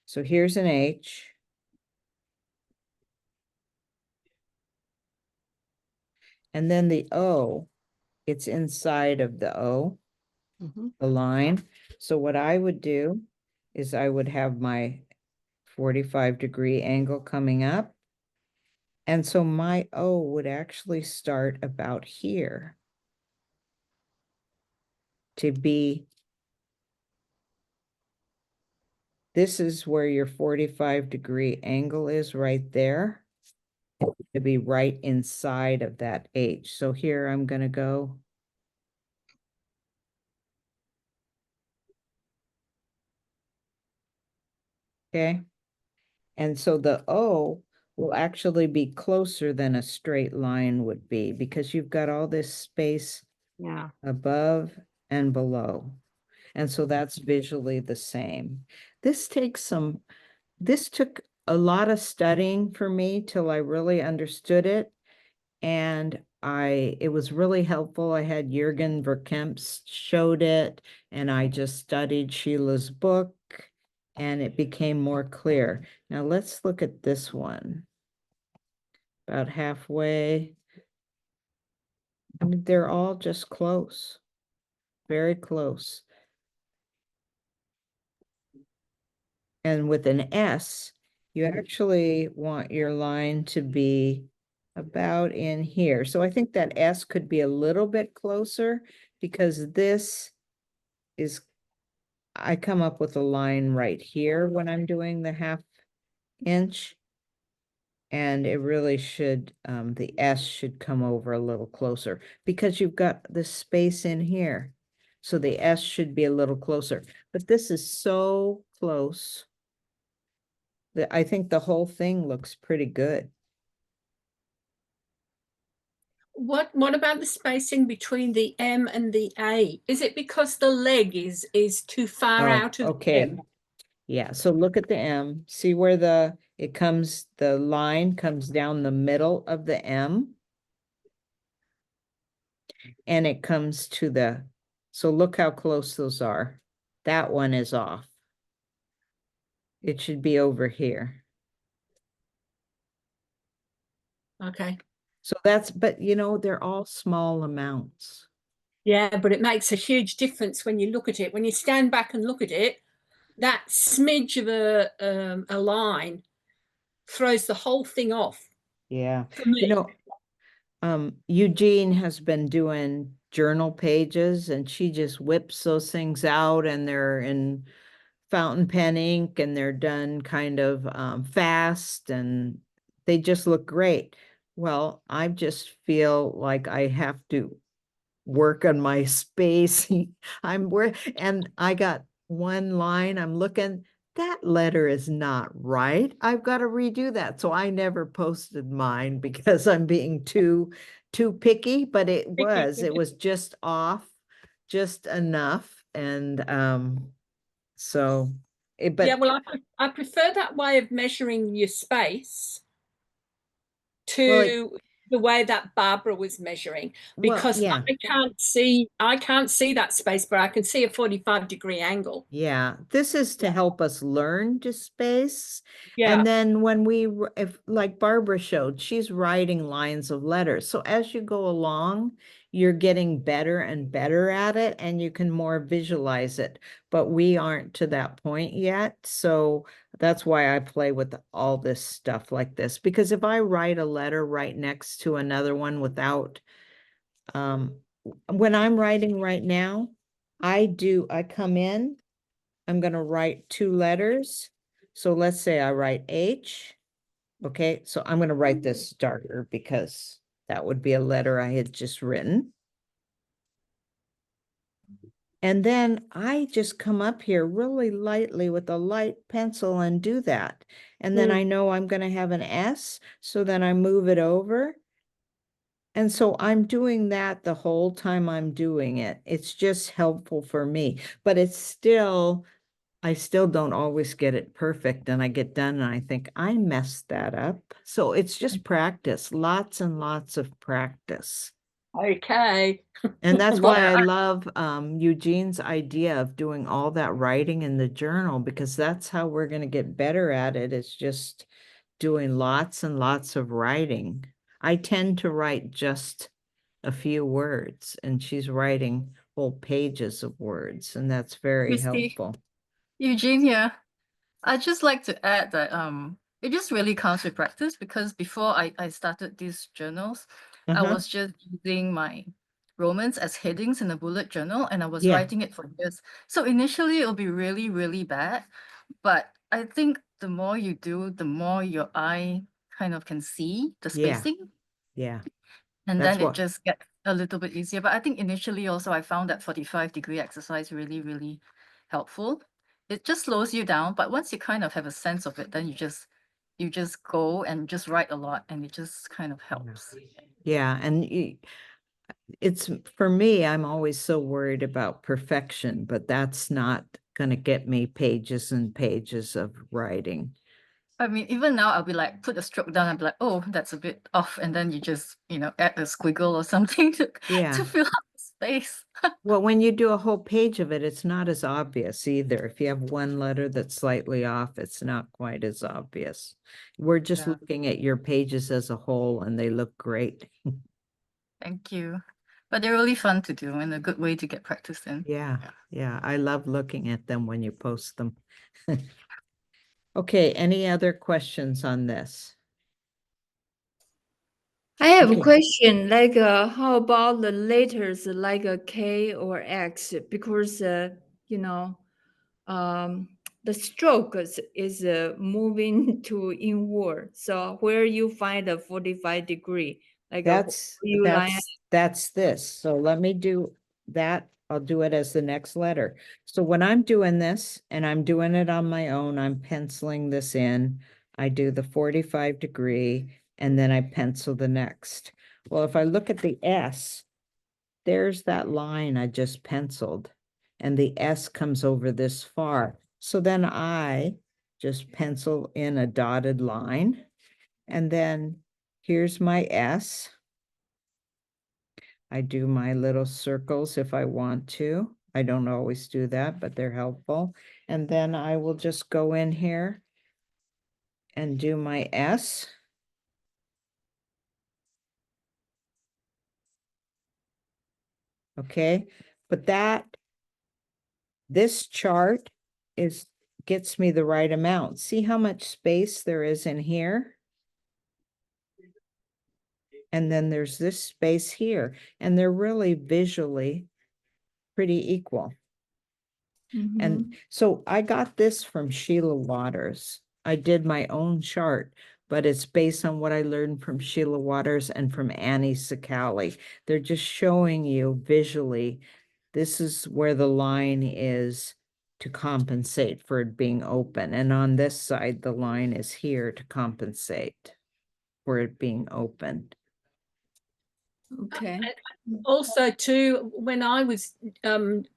So here's an H. And then the O, it's inside of the O, the line. So what I would do is I would have my 45-degree angle coming up. And so my O would actually start about here to be, this is where your 45-degree angle is right there, to be right inside of that H. So here I'm going to go. Okay. And so the O will actually be closer than a straight line would be because you've got all this space above and below. And so that's visually the same. This took a lot of studying for me till I really understood it. And it was really helpful. I had Jürgen Verkemps showed it, and I just studied Sheila's book, and it became more clear. Now let's look at this one. About halfway. I mean, they're all just close, very close. And with an S, you actually want your line to be about in here. So I think that S could be a little bit closer because this is, I come up with a line right here when I'm doing the 1/2 inch. And it really should, the S should come over a little closer because you've got this space in here. So the S should be a little closer, but this is so close that I think the whole thing looks pretty good. What about the spacing between the M and the A? Is it because the leg is too far Oh, out of the okay. M? Yeah, so look at the M, see where the line comes down the middle of the M. And it comes to so look how close those are. That one is off. It should be over here. Okay. So but they're all small amounts. Yeah, but it makes a huge difference when you look at it. When you stand back and look at it, that smidge of a line throws the whole thing off. Yeah. For me. Eugene has been doing journal pages and she just whips those things out and they're in fountain pen ink and they're done kind of fast and they just look great. Well, I just feel like I have to work on my space. And I got one line, I'm looking, that letter is not right. I've got to redo that. So I never posted mine because I'm being too picky, but it was just off, just enough. And but yeah, well, I prefer that way of measuring your space well, to the way that Barbara was measuring, because yeah. I can't see that space, but I can see a 45-degree angle. Yeah, this is to help us learn to space. Yeah. And then if like Barbara showed, she's writing lines of letters. So as you go along, you're getting better and better at it and you can more visualize it. But we aren't to that point yet. So that's why I play with all this stuff like this. Because if I write a letter right next to another one without, when I'm writing right now, I come in, I'm going to write two letters. So let's say I write H. Okay, so I'm going to write this darker because that would be a letter I had just written. And then I just come up here really lightly with a light pencil and do that. And then I know I'm going to have an S. So then I move it over. And so I'm doing that the whole time I'm doing it. It's just helpful for me, but I still don't always get it perfect. And I get done and I think I messed that up. So it's just practice, lots and lots of practice. Okay. And that's why I love Eugene's idea of doing all that writing in the journal, because that's how we're going to get better at it. It's just doing lots and lots of writing. I tend to write just a few words and she's writing whole pages of words, and that's very Christy, helpful. Eugene here. I'd just like to add that it just really comes with practice, because before I started these journals, I was just using my romance as headings in a bullet journal and I was writing it for years. So initially it'll be really, really bad. But I think the more you do, the more your eye kind of can see the spacing. Yeah. And then it just gets a little bit easier. But I think initially also I found that 45-degree exercise really, really helpful. It just slows you down, but once you kind of have a sense of it, then you just go and just write a lot and it just kind of helps. Yeah, and it's for me, I'm always so worried about perfection, but that's not going to get me pages and pages of writing. I mean, even now I'll be like, put a stroke down and be like, oh, that's a bit off. And then you just, add a squiggle or something to fill up the space. Well, when you do a whole page of it, it's not as obvious either. If you have one letter that's slightly off, it's not quite as obvious. We're just looking at your pages as a whole and they look great. Thank you. But they're really fun to do and a good way to get practice in. Yeah. I love looking at them when you post them. Okay, any other questions on this? I have a question, like how about the letters like a K or X? Because the stroke is moving to inward. So where you find the 45 degree, like you line. That's this. So let me do that. I'll do it as the next letter. So when I'm doing this and I'm doing it on my own, I'm penciling this in. I do the 45 degree and then I pencil the next. Well, if I look at the S, there's that line I just penciled and the S comes over this far. So then I just pencil in a dotted line and then here's my S. I do my little circles if I want to. I don't always do that, but they're helpful. And then I will just go in here and do my S. Okay, but this chart gets me the right amount. See how much space there is in here? And then there's this space here, and they're really visually pretty equal. And so I got this from Sheila Waters. I did my own chart, but it's based on what I learned from Sheila Waters and from Annie Sakali. They're just showing you visually, this is where the line is to compensate for it being open. And on this side, the line is here to compensate for it being open. Okay. Also, too, when I was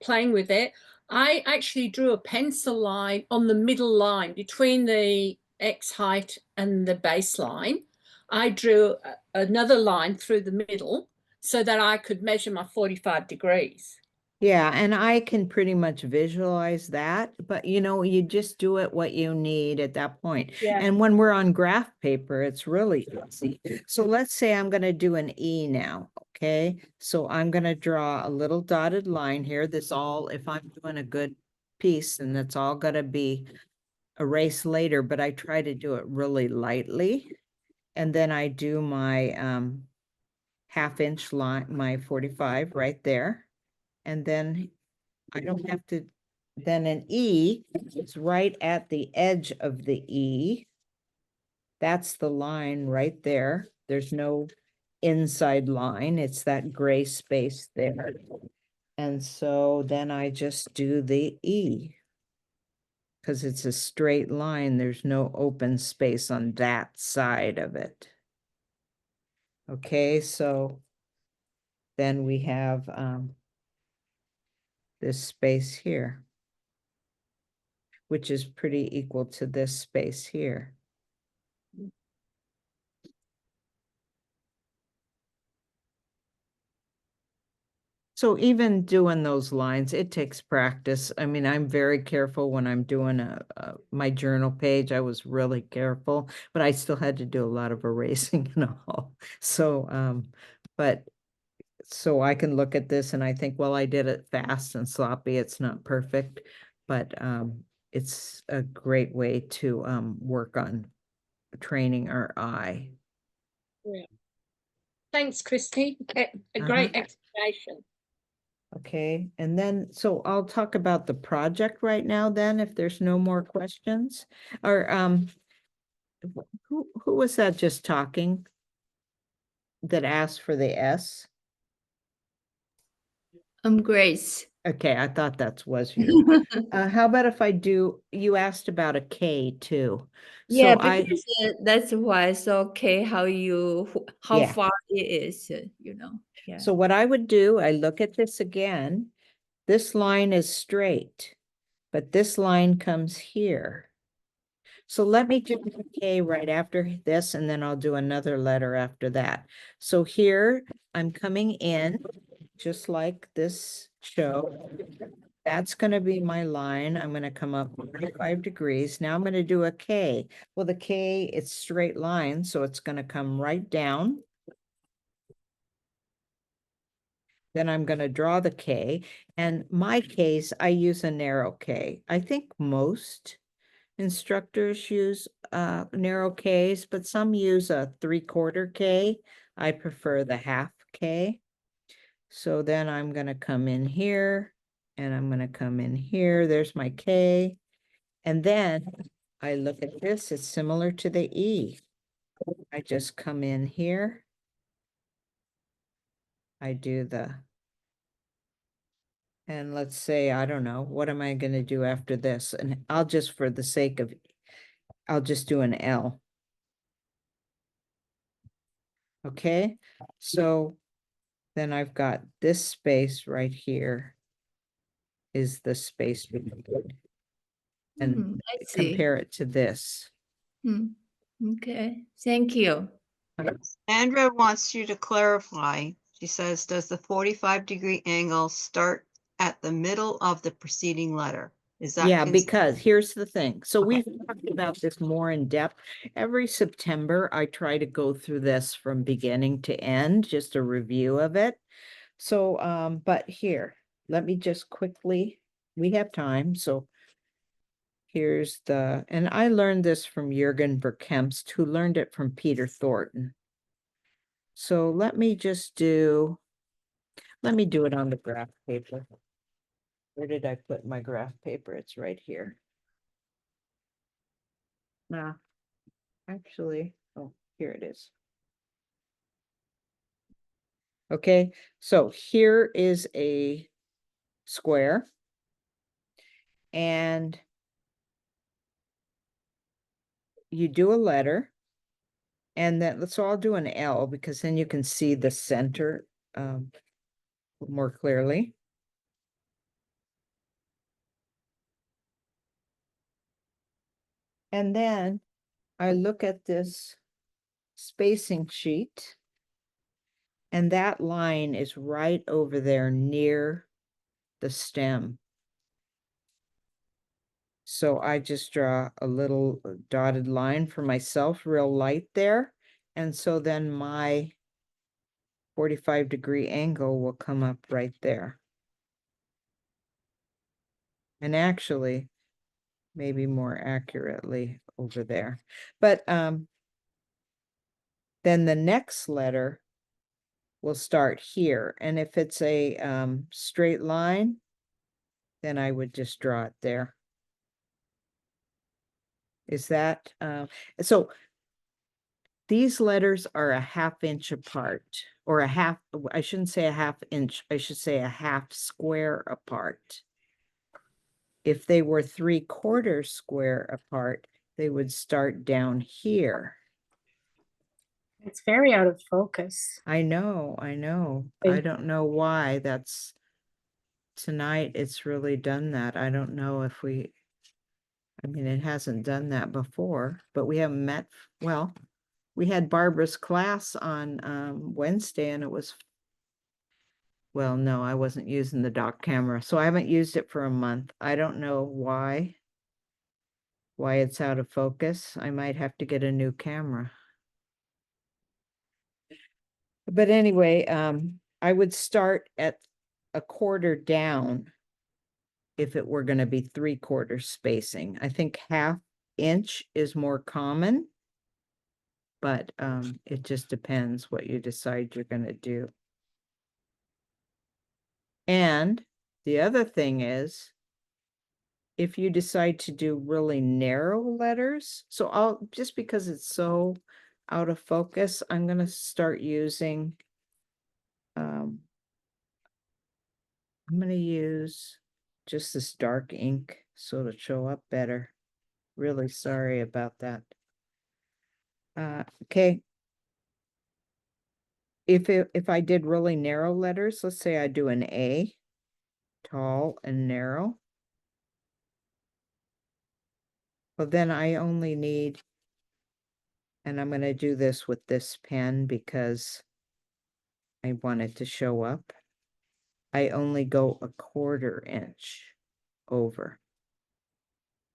playing with it, I actually drew a pencil line on the middle line between the X height and the baseline. I drew another line through the middle so that I could measure my 45 degrees. Yeah, and I can pretty much visualize that, but you just do it what you need at that point. Yeah. And when we're on graph paper, it's really easy. So let's say I'm going to do an E now, okay? So I'm going to draw a little dotted line here. If I'm doing a good piece, then that's all going to be erased later, but I try to do it really lightly. And then I do my half-inch line, my 45 right there. And then I don't have to, then an E is right at the edge of the E. That's the line right there. There's no inside line. It's that gray space there. And so then I just do the E because it's a straight line. There's no open space on that side of it. Okay, so then we have this space here, which is pretty equal to this space here. So even doing those lines, it takes practice. I mean, I'm very careful when I'm doing my journal page. I was really careful, but I still had to do a lot of erasing and all. So, so I can look at this and I think, well, I did it fast and sloppy. It's not perfect, but it's a great way to work on training our eye. Yeah. Thanks, Christy. A great explanation. Okay, and then, so I'll talk about the project right now then, if there's no more questions. Or who was that just talking that asked for the S? Grace. Okay, I thought that was you. How about if you asked about a K too. Yeah, So because that's why it's okay how Yeah. far it is, Yeah. So what I would do, I look at this again. This line is straight, but this line comes here. So let me do a K right after this, and then I'll do another letter after that. So here I'm coming in just like this show. That's going to be my line. I'm going to come up 45 degrees. Now I'm going to do a K. Well, the K, it's straight line, so it's going to come right down. Then I'm going to draw the K. And my case, I use a narrow K. I think most instructors use narrow Ks, but some use a 3/4 K. I prefer the half K. So then I'm going to come in here and I'm going to come in here. There's my K. And then I look at this, it's similar to the E. I just come in here. I do and let's say, I don't know, what am I going to do after this? And I'll just, for the sake of, I'll just do an L. Okay, so then I've got this space right here is the space between, and I see. compare it to this. Okay, thank you. Andrea wants you to clarify. She says, does the 45-degree angle start at the middle of the preceding letter? Is that Yeah, cons- because here's the thing. So Okay. we've talked about this more in depth. Every September, I try to go through this from beginning to end, just a review of it. So, but here, let me just quickly, we have time, so here's and I learned this from Jürgen Verkemst, who learned it from Peter Thornton. So let me do it on the graph paper. Where did I put my graph paper? It's right here. Nah, actually, oh, here it is. Okay, so here is a square. And you do a letter. And then, so I'll do an L because then you can see the center more clearly. And then I look at this spacing sheet, and that line is right over there near the stem. So I just draw a little dotted line for myself, real light there. And so then my 45-degree angle will come up right there. And actually, maybe more accurately over there. But then the next letter will start here. And if it's a straight line, then I would just draw it there. Is that, so these letters are a ½ inch apart, or I shouldn't say a ½ inch, I should say a half square apart. If they were 3/4 square apart, they would start down here. It's very out of focus. I know. I don't know why tonight it's really done that. I don't know if I mean, it hasn't done that before, but we haven't met. Well, we had Barbara's class on Wednesday and it was, well, no, I wasn't using the dock camera, so I haven't used it for a month. I don't know why it's out of focus. I might have to get a new camera. But anyway, I would start at a quarter down if it were going to be 3/4 spacing. I think ½ inch is more common, but it just depends what you decide you're going to do. And the other thing is, if you decide to do really narrow letters, so just because it's so out of focus, I'm going to start using, I'm going to use just this dark ink so it'll show up better. Really sorry about that. Okay. If I did really narrow letters, let's say I do an A, tall and narrow. Well, then I only need, and I'm going to do this with this pen because I want it to show up. I only go a 1/4 inch over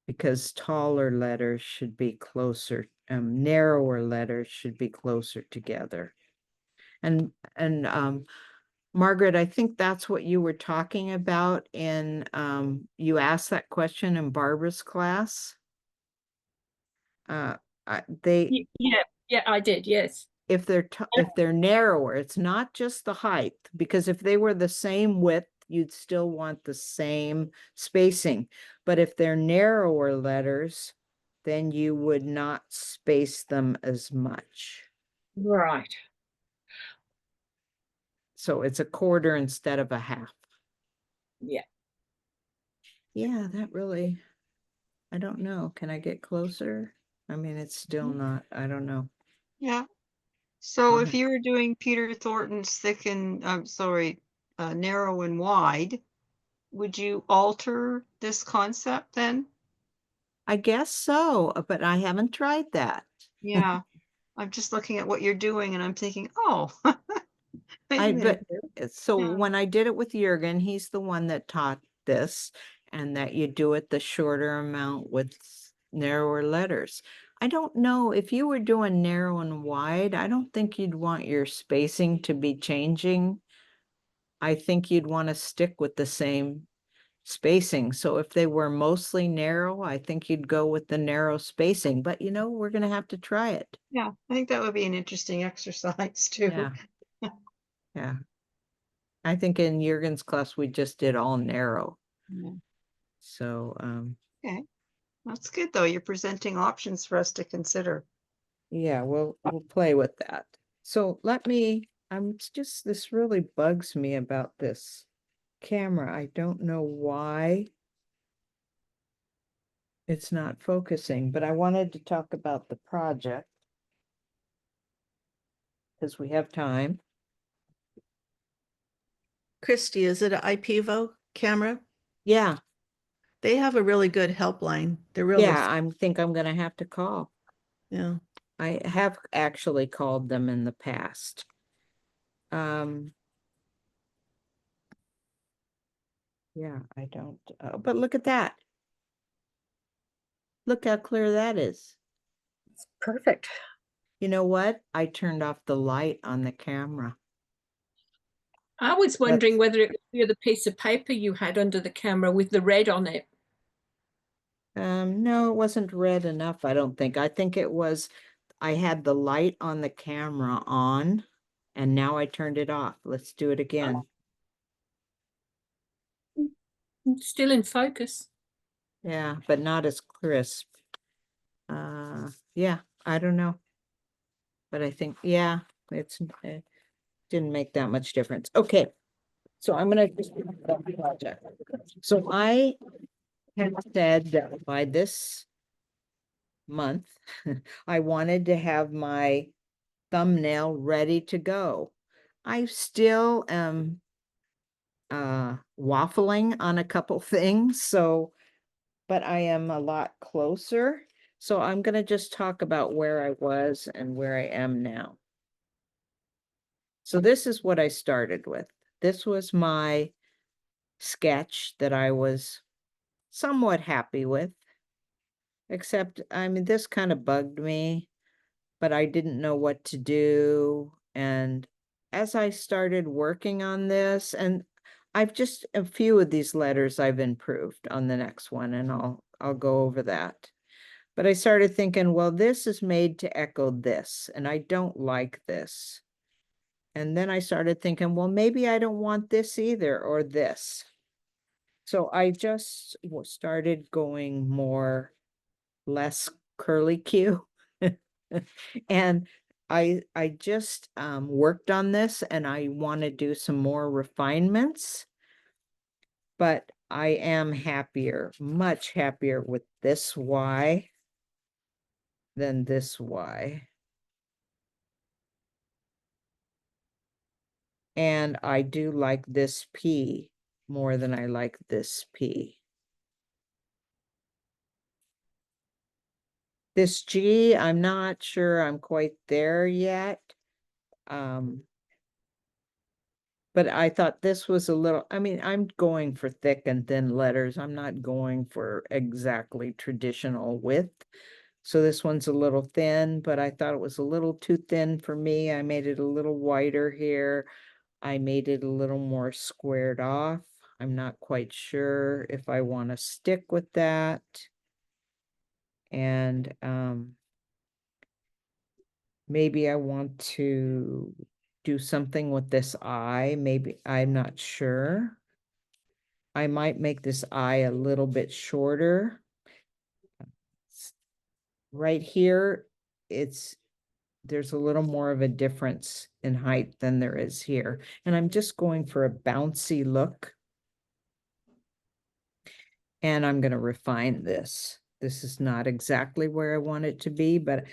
because taller letters should be closer, narrower letters should be closer together. And Margaret, I think that's what you were talking about in, you asked that question in Barbara's class. Yeah, I did. Yes. If they're narrower, it's not just the height, because if they were the same width, you'd still want the same spacing. But if they're narrower letters, then you would not space them as much. Right. So it's a quarter instead of a half. Yeah. Yeah, that really, I don't know. Can I get closer? I mean, it's still not, I don't know. Yeah. So if Okay. you were doing Peter Thornton's thick and, I'm sorry, narrow and wide, would you alter this concept then? I guess so, but I haven't tried that. Yeah. I'm just looking at what you're doing and I'm thinking, oh. wait a I minute but here. so Yeah. when I did it with Jurgen, he's the one that taught this, and that you do it the shorter amount with narrower letters. I don't know if you were doing narrow and wide, I don't think you'd want your spacing to be changing. I think you'd want to stick with the same spacing. So if they were mostly narrow, I think you'd go with the narrow spacing, but you know, we're gonna have to try it. Yeah, I think that would be an interesting exercise too. Yeah. Yeah. I think in Jurgen's class, we just did all narrow. Yeah. So, Okay, that's good though. You're presenting options for us to consider. yeah, we'll play with that. So this really bugs me about this camera. I don't know why it's not focusing, but I wanted to talk about the project because we have time. Christy, is it an IPVO camera? Yeah, They have a really good helpline. They're really, yeah, think I'm gonna have to call. yeah. I have actually called them in the past. Yeah, I don't, but look at that. Look how clear that is. Perfect. You know what? I turned off the light on the camera. I was wondering That's- whether it was the other piece of paper you had under the camera with the red on it. No, it wasn't red enough, I don't think. I think it was, I had the light on the camera on, and now I turned it off. Let's do it again. Still in focus. Yeah, but not as crisp. Yeah, I don't know. But I think, yeah, it didn't make that much difference. Okay, so I'm gonna just about the project. So I had said that by this month, I wanted to have my thumbnail ready to go. I still am waffling on a couple things, but I am a lot closer. So I'm going to just talk about where I was and where I am now. So this is what I started with. This was my sketch that I was somewhat happy with, except, I mean, this kind of bugged me, but I didn't know what to do. And as I started working on this, and I've just a few of these letters I've improved on the next one, and I'll go over that. But I started thinking, well, this is made to echo this, and I don't like this. And then I started thinking, well, maybe I don't want this either, or this. So I just started going less curly Q. And I just worked on this, and I want to do some more refinements, but I am happier, much happier with this Y than this Y. And I do like this P more than I like this P. This G, I'm not sure I'm quite there yet. But I thought this was a little, I mean, I'm going for thick and thin letters. I'm not going for exactly traditional width. So this one's a little thin, but I thought it was a little too thin for me. I made it a little wider here. I made it a little more squared off. I'm not quite sure if I want to stick with that. And maybe I want to do something with this I. Maybe I'm not sure. I might make this eye a little bit shorter. Right here, there's a little more of a difference in height than there is here. And I'm just going for a bouncy look. And I'm going to refine this. This is not exactly where I want it to be, but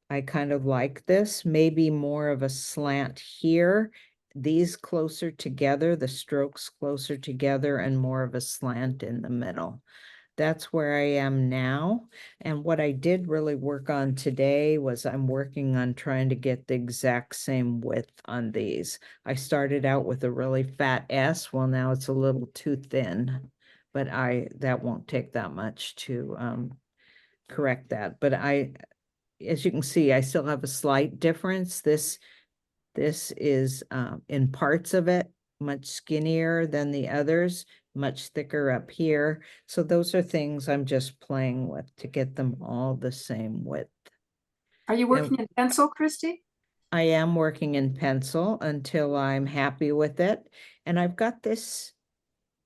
I kind of like this. Maybe more of a slant here. These closer together, the strokes closer together, and more of a slant in the middle. That's where I am now. And what I did really work on today was I'm working on trying to get the exact same width on these. I started out with a really fat S. Well, now it's a little too thin, but that won't take that much to correct that. But as you can see, I still have a slight difference. This is in parts of it much skinnier than the others, much thicker up here. So those are things I'm just playing with to get them all the same width. Are you working in pencil, Christy? I am working in pencil until I'm happy with it. And I've got this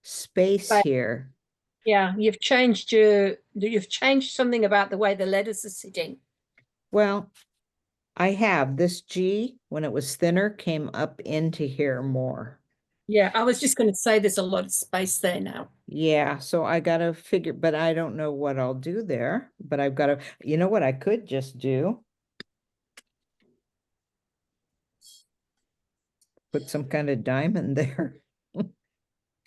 space But- here. Yeah, you've changed something about the way the letters are sitting. Well, I have this G, when it was thinner, came up into here more. Yeah, I was just going to say there's a lot of space there now. Yeah, so I gotta figure, but I don't know what I'll do there, but I've got to, you know what I could just do? Put some kind of diamond there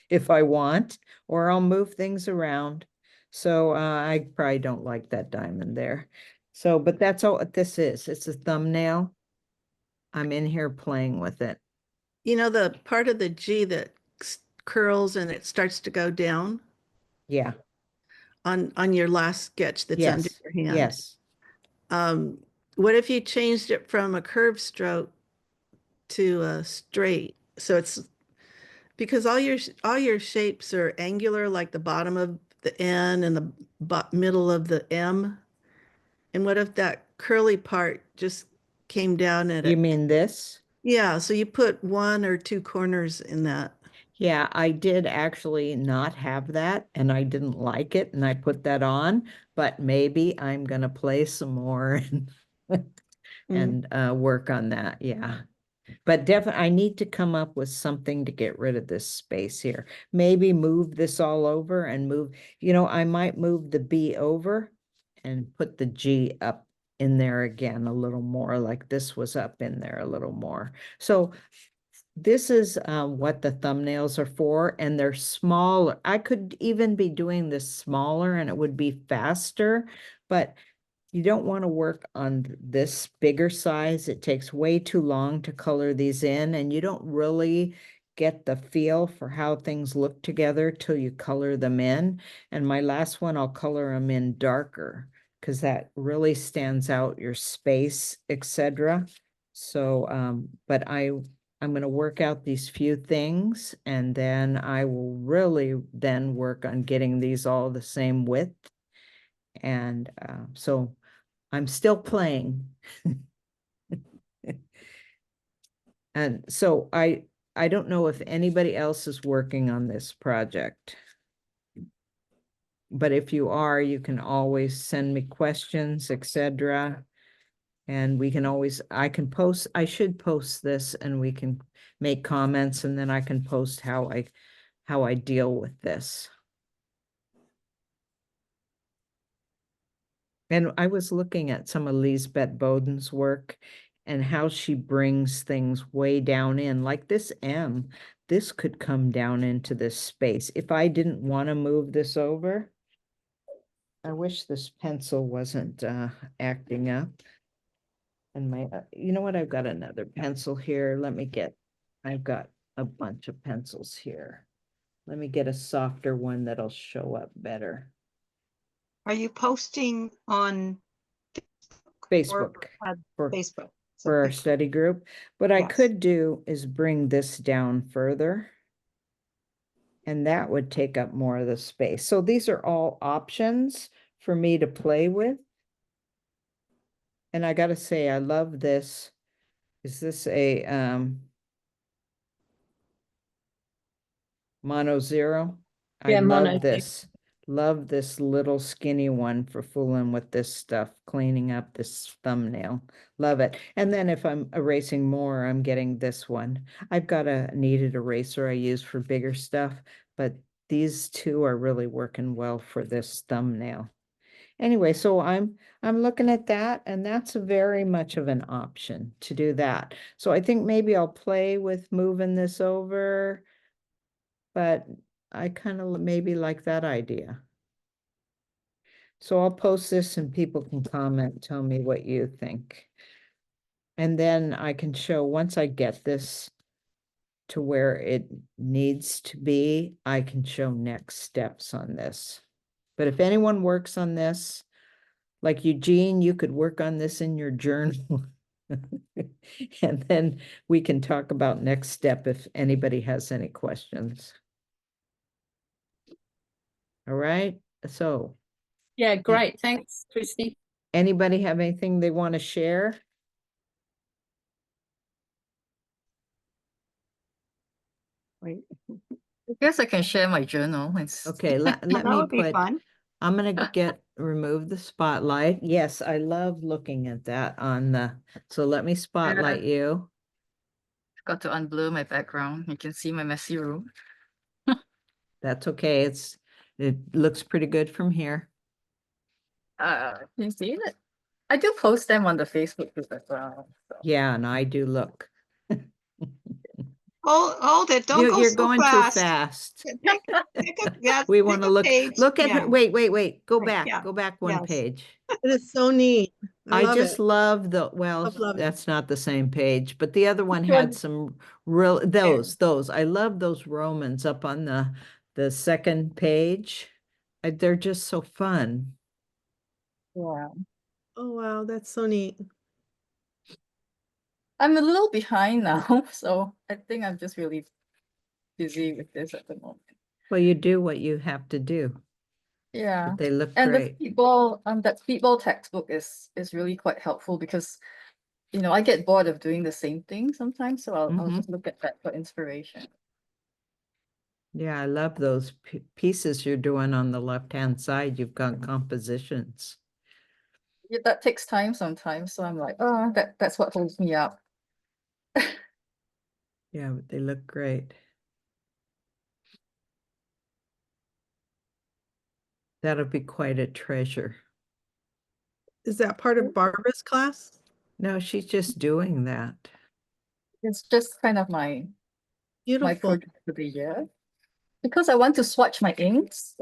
if I want, or I'll move things around. So I probably don't like that diamond there. So, but that's all this is. It's a thumbnail. I'm in here playing with it. You know, the part of the G that curls and it starts to go down Yeah, on your last sketch that's under yes, your hand. yes. What if you changed it from a curved stroke to a straight? So it's because all your shapes are angular, like the bottom of the N and the middle of the M. And what if that curly part just came down at You it? mean this? Yeah, so you put one or two corners in that. Yeah, I did actually not have that and I didn't like it and I put that on, but maybe I'm gonna play some more and work on that. Yeah. But definitely I need to come up with something to get rid of this space here. Maybe move this all over and move, I might move the B over and put the G up in there again a little more, like this was up in there a little more. So this is what the thumbnails are for, and they're smaller. I could even be doing this smaller and it would be faster, but you don't want to work on this bigger size. It takes way too long to color these in, and you don't really get the feel for how things look together till you color them in. And my last one, I'll color them in darker because that really stands out your space, etc. So, but I'm going to work out these few things, and then I will really then work on getting these all the same width. And so I'm still playing. And so I don't know if anybody else is working on this project. But if you are, you can always send me questions, etc. And we can always, I should post this and we can make comments, and then I can post how I deal with this. And I was looking at some of Lisbeth Boden's work and how she brings things way down in, like this M, this could come down into this space. If I didn't want to move this over, I wish this pencil wasn't acting up. And you know what, I've got another pencil here. I've got a bunch of pencils here. Let me get a softer one that'll show up better. Are you posting on Facebook. Facebook? For our study group. What I Yes. could do is bring this down further. And that would take up more of the space. So these are all options for me to play with. And I gotta say, I love this. Is this a mono zero? I Yeah, mono love too. this. Love this little skinny one for fooling with this stuff, cleaning up this thumbnail. Love it. And then if I'm erasing more, I'm getting this one. I've got a kneaded eraser I use for bigger stuff, but these two are really working well for this thumbnail. Anyway, so I'm looking at that, and that's very much of an option to do that. So I think maybe I'll play with moving this over, but I kind of maybe like that idea. So I'll post this and people can comment, tell me what you think. And then I can show, once I get this to where it needs to be, I can show next steps on this. But if anyone works on this, like Eugene, you could work on this in your journal. And then we can talk about next step if anybody has any questions. All right, so Yeah, great. Thanks, Christy. anybody have anything they want to share? I guess I can share my journal. Okay, let That me would be put, fun. I'm gonna remove the spotlight. Yes, I love looking at that on the, so let me spotlight you. Got to unblur my background. You can see my messy room. That's okay, it looks pretty good from here. You see it? I do post them on the Facebook group as well. So. Yeah, and I do look. Hold it. Don't go You're so going fast. too fast. Yeah, We want to look, page. look at Yeah. her, wait, go Right, back, yeah, go back one yes. page. It is so neat. I I love just it. love the, well, Love it. that's not the same page, but the other one Which one? had some real, those, I love those Romans up on the second page. They're just so fun. Yeah. Oh, wow, that's so neat. I'm a little behind now, so I think I'm just really busy with this at the moment. Well, you do what you have to do. Yeah. But they look And great. the that speedball textbook is really quite helpful because I get bored of doing the same thing sometimes, so I'll just look at that for inspiration. Yeah, I love those pieces you're doing on the left-hand side. You've got compositions. Yeah, that takes time sometimes, so I'm like, oh, that's what holds me up. Yeah, they look great. That'll be quite a treasure. Is that part of Barbara's class? No, she's just doing that. It's just kind of my Beautiful. project for the year. Because I want to swatch my inks,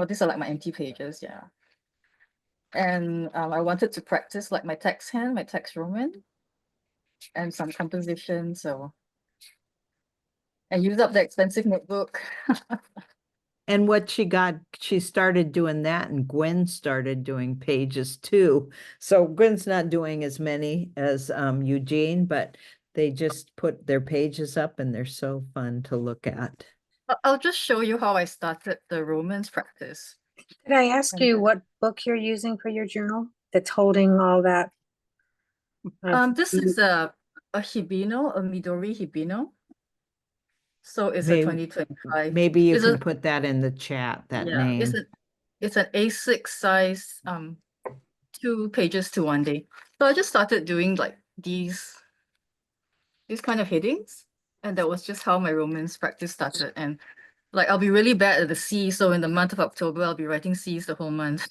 these are like my empty pages, yeah. And I wanted to practice like my text hand, my text Roman, and some composition, so I used up the expensive notebook. And what she started doing that, and Gwen started doing pages too. So Gwen's not doing as many as Eugene, but they just put their pages up and they're so fun to look at. I'll just show you how I started the Romance practice. Could I ask you what book you're using for your journal that's holding all that? This is a Hibino, a Midori Hibino. So it's a Maybe, 2025. maybe you It's can put that in the chat, that yeah, name. it's an A6 size, 2 pages to 1 day. So I just started doing like these kind of headings, and that was just how my Romance practice started. And like I'll be really bad at the C, so in the month of October I'll be writing C's the whole month.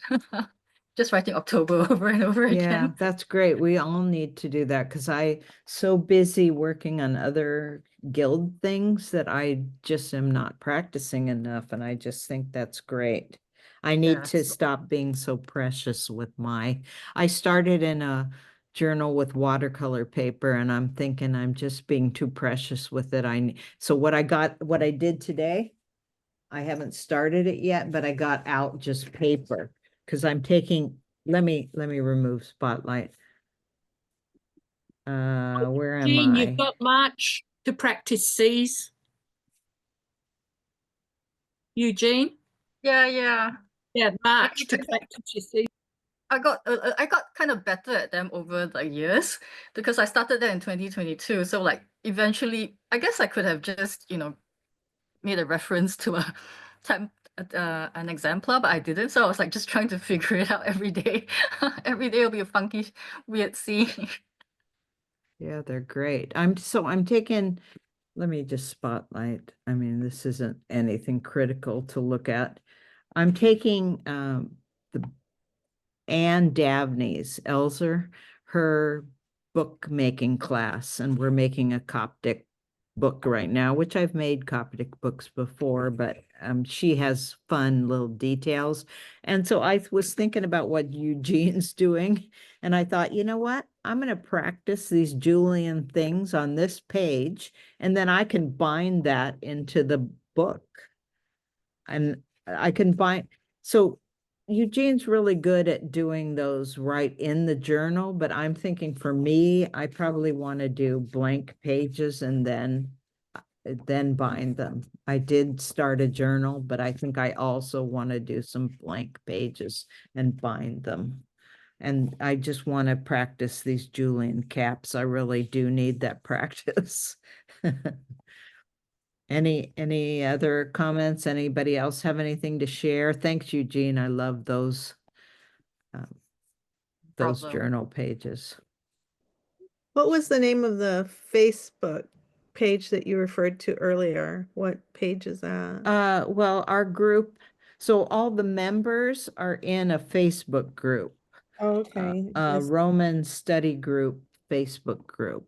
Just writing October over and over Yeah, again. that's great. We all need to do that because I so busy working on other guild things that I just am not practicing enough, and I just think that's great. I need to stop being so precious with I started in a journal with watercolor paper, and I'm thinking I'm just being too precious with it. So what I did today, I haven't started it yet, but I got out just paper because I'm taking, let me remove spotlight. Where am Jean, I? you've got March to practice C's. Eugene? Yeah. Yeah, March to practice your C's. I got kind of better at them over the years because I started that in 2022. So like eventually, I guess I could have just made a reference to a an exemplar, but I didn't. So I was like just trying to figure it out every day. Every day will be a funky, weird scene. Yeah, they're great. I'm taking, let me just spotlight. I mean, this isn't anything critical to look at. I'm taking the Anne Dabney's Elzer, her bookmaking class, and we're making a Coptic book right now, which I've made Coptic books before, but she has fun little details. And so I was thinking about what Eugene's doing, and I thought, you know what? I'm going to practice these Julian things on this page, and then I can bind that into the book. And I can find, so Eugene's really good at doing those right in the journal, but I'm thinking for me, I probably want to do blank pages and then bind them. I did start a journal, but I think I also want to do some blank pages and bind them. And I just want to practice these Julian caps. I really do need that practice. Any other comments? Anybody else have anything to share? Thanks, Eugene. I love those Problem. journal pages. What was the name of the Facebook page that you referred to earlier? What page is that? Well, our group, so all the members are in a Facebook group, Oh, okay. Roman Study Group Facebook group.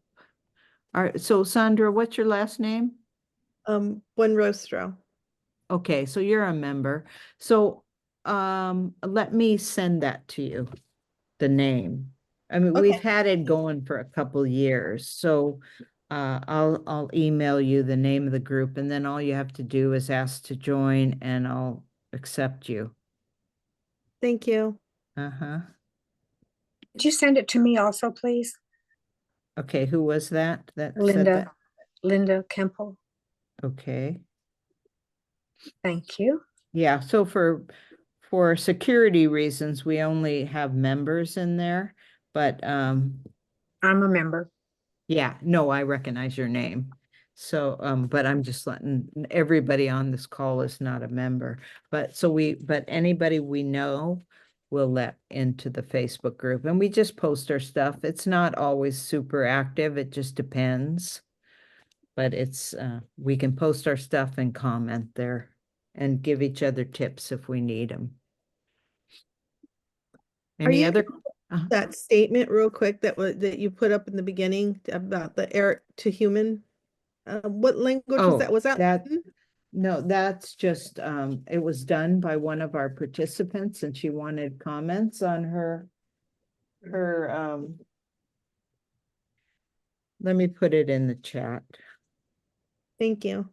All right, so Sandra, what's your last name? One Rostro. Okay, so you're a member. So let me send that to you, the name. I mean, we've Okay. had it going for a couple years, so I'll email you the name of the group, and then all you have to do is ask to join, and I'll accept you. Thank you. Uh-huh. Could you send it to me also, please? Okay, who was that said Linda, that? Linda Kemple. Okay. Thank you. Yeah, so for security reasons, we only have members in there, but I'm a member. yeah, no, I recognize your name. So, but I'm just letting everybody on this call is not a member. But anybody we know will let into the Facebook group, and we just post our stuff. It's not always super active. It just depends. But it's, we can post our stuff and comment there and give each other tips if we need them. Are Any you other? that statement real quick that you put up in the beginning about the air to human? What language was that? Was that Latin? No, that's just, it was done by one of our participants, and she wanted comments on her, let me put it in the chat. Thank you.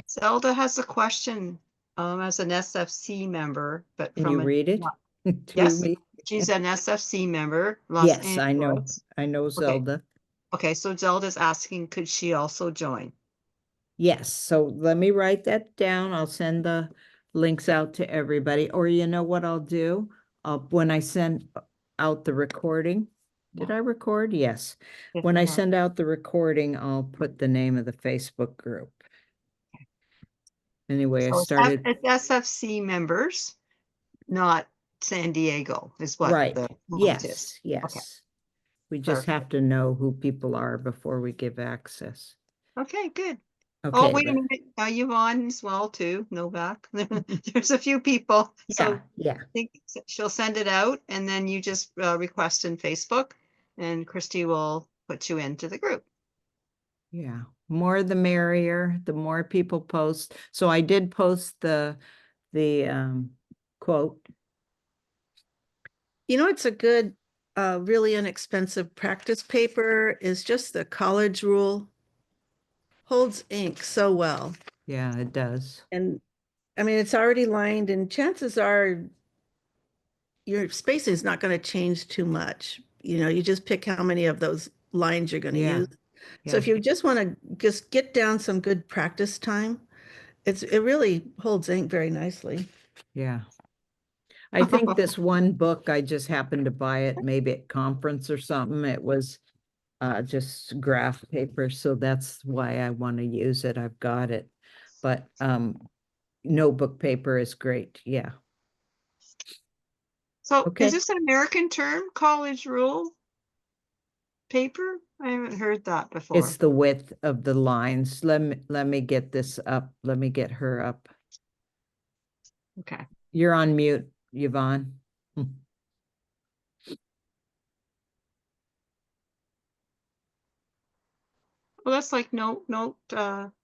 Zelda has a question as an SFC member, but Can from you read it? Through Yes, me? she's an SFC member. Los Yes, I know. Angeles. I know Zelda. Okay, so Zelda's asking, could she also join? Yes, so let me write that down. I'll send the links out to everybody, or you know what I'll do? When I send out the recording, did I record? Yes. Yes, When you I have. send out the recording, I'll put the name of the Facebook group. Anyway, I So started, it's SFC members, not San Diego is what right, the point is. yes, Okay. yes. We just have to know who people are before we give access. Okay, good. Oh, Okay, wait a minute. Are you on as well too? Novak? There's a few people. So yeah, I think she'll send it out and then you just request in Facebook and Christy will put you into the group. yeah. More the merrier, the more people post. So I did post the quote. You know, it's a good, really inexpensive practice paper is just the college rule. Holds ink so well. Yeah, it does. And I mean, it's already lined and chances are your spacing is not going to change too much. You know, you just pick how many of those lines you're going to Yeah, use. So if you just want to just get down some good practice time, it really holds ink very nicely. Yeah. I think this one book, I just happened to buy it maybe at conference or something. It was just graph paper, so that's why I want to use it. I've got it. But notebook paper is great. Yeah. So Okay. is this an American term, college rule paper? I haven't heard that before. It's the width of the lines. Let me get this up. Let me get her up. Okay. You're on mute, Yvonne. Well, that's like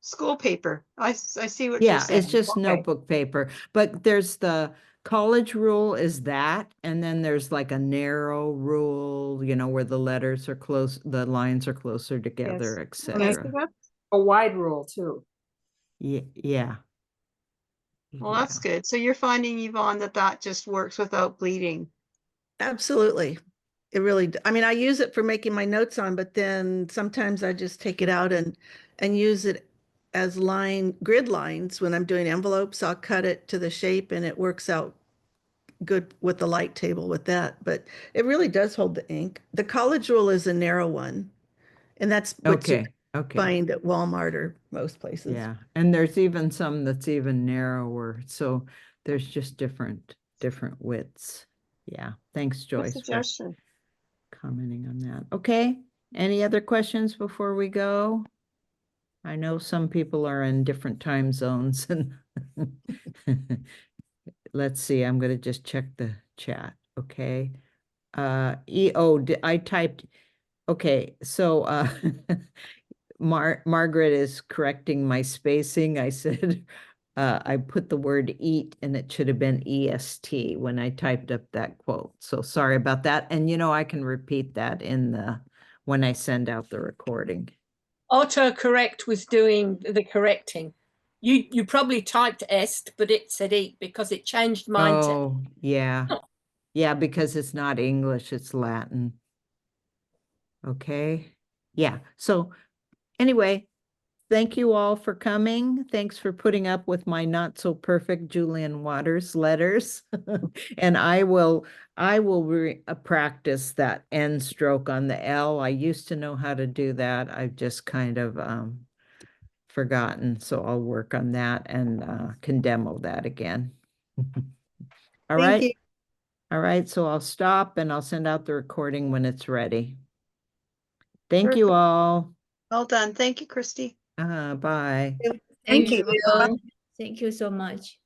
school paper. I see what you're Yeah, saying. it's just Okay. notebook paper, but there's the college rule is that, and then there's like a narrow rule, you know, where the letters are close, the lines are closer together, Yes. etc. Okay, so that's, A wide rule too. Yeah. well, that's good. So you're finding, Yvonne, that just works without bleeding. Absolutely. It really, I mean, I use it for making my notes on, but then sometimes I just take it out and use it as grid lines when I'm doing envelopes. I'll cut it to the shape and it works out good with the light table with that. But it really does hold the ink. The college rule is a narrow one, and that's what you Okay. find at Walmart or most places. Yeah, and there's even some that's even narrower, so there's just different widths. Yeah, thanks, Good Joyce, for suggestion. commenting on that. Okay, any other questions before we go? I know some people are in different time zones and let's see, I'm gonna just check the chat, okay? I typed, okay, so Margaret is correcting my spacing. I said, I put the word eat and it should have been EST when I typed up that quote. So sorry about that. And you know, I can repeat that when I send out the recording. Autocorrect was doing the correcting. You probably typed est, but it said eat because it changed mine to. Oh, yeah. Yeah, because it's not English, it's Latin. Okay. Yeah. So anyway, thank you all for coming. Thanks for putting up with my not so perfect Julian Waters letters. And I will practice that end stroke on the L. I used to know how to do that. I've just kind of forgotten. So I'll work on that and can demo that again. All Thank right. you. All right. So I'll stop and I'll send out the recording when it's ready. Thank you Perfect. all. Well done. Thank you, Christy. Bye. Thank you. Yvonne. Thank you so much.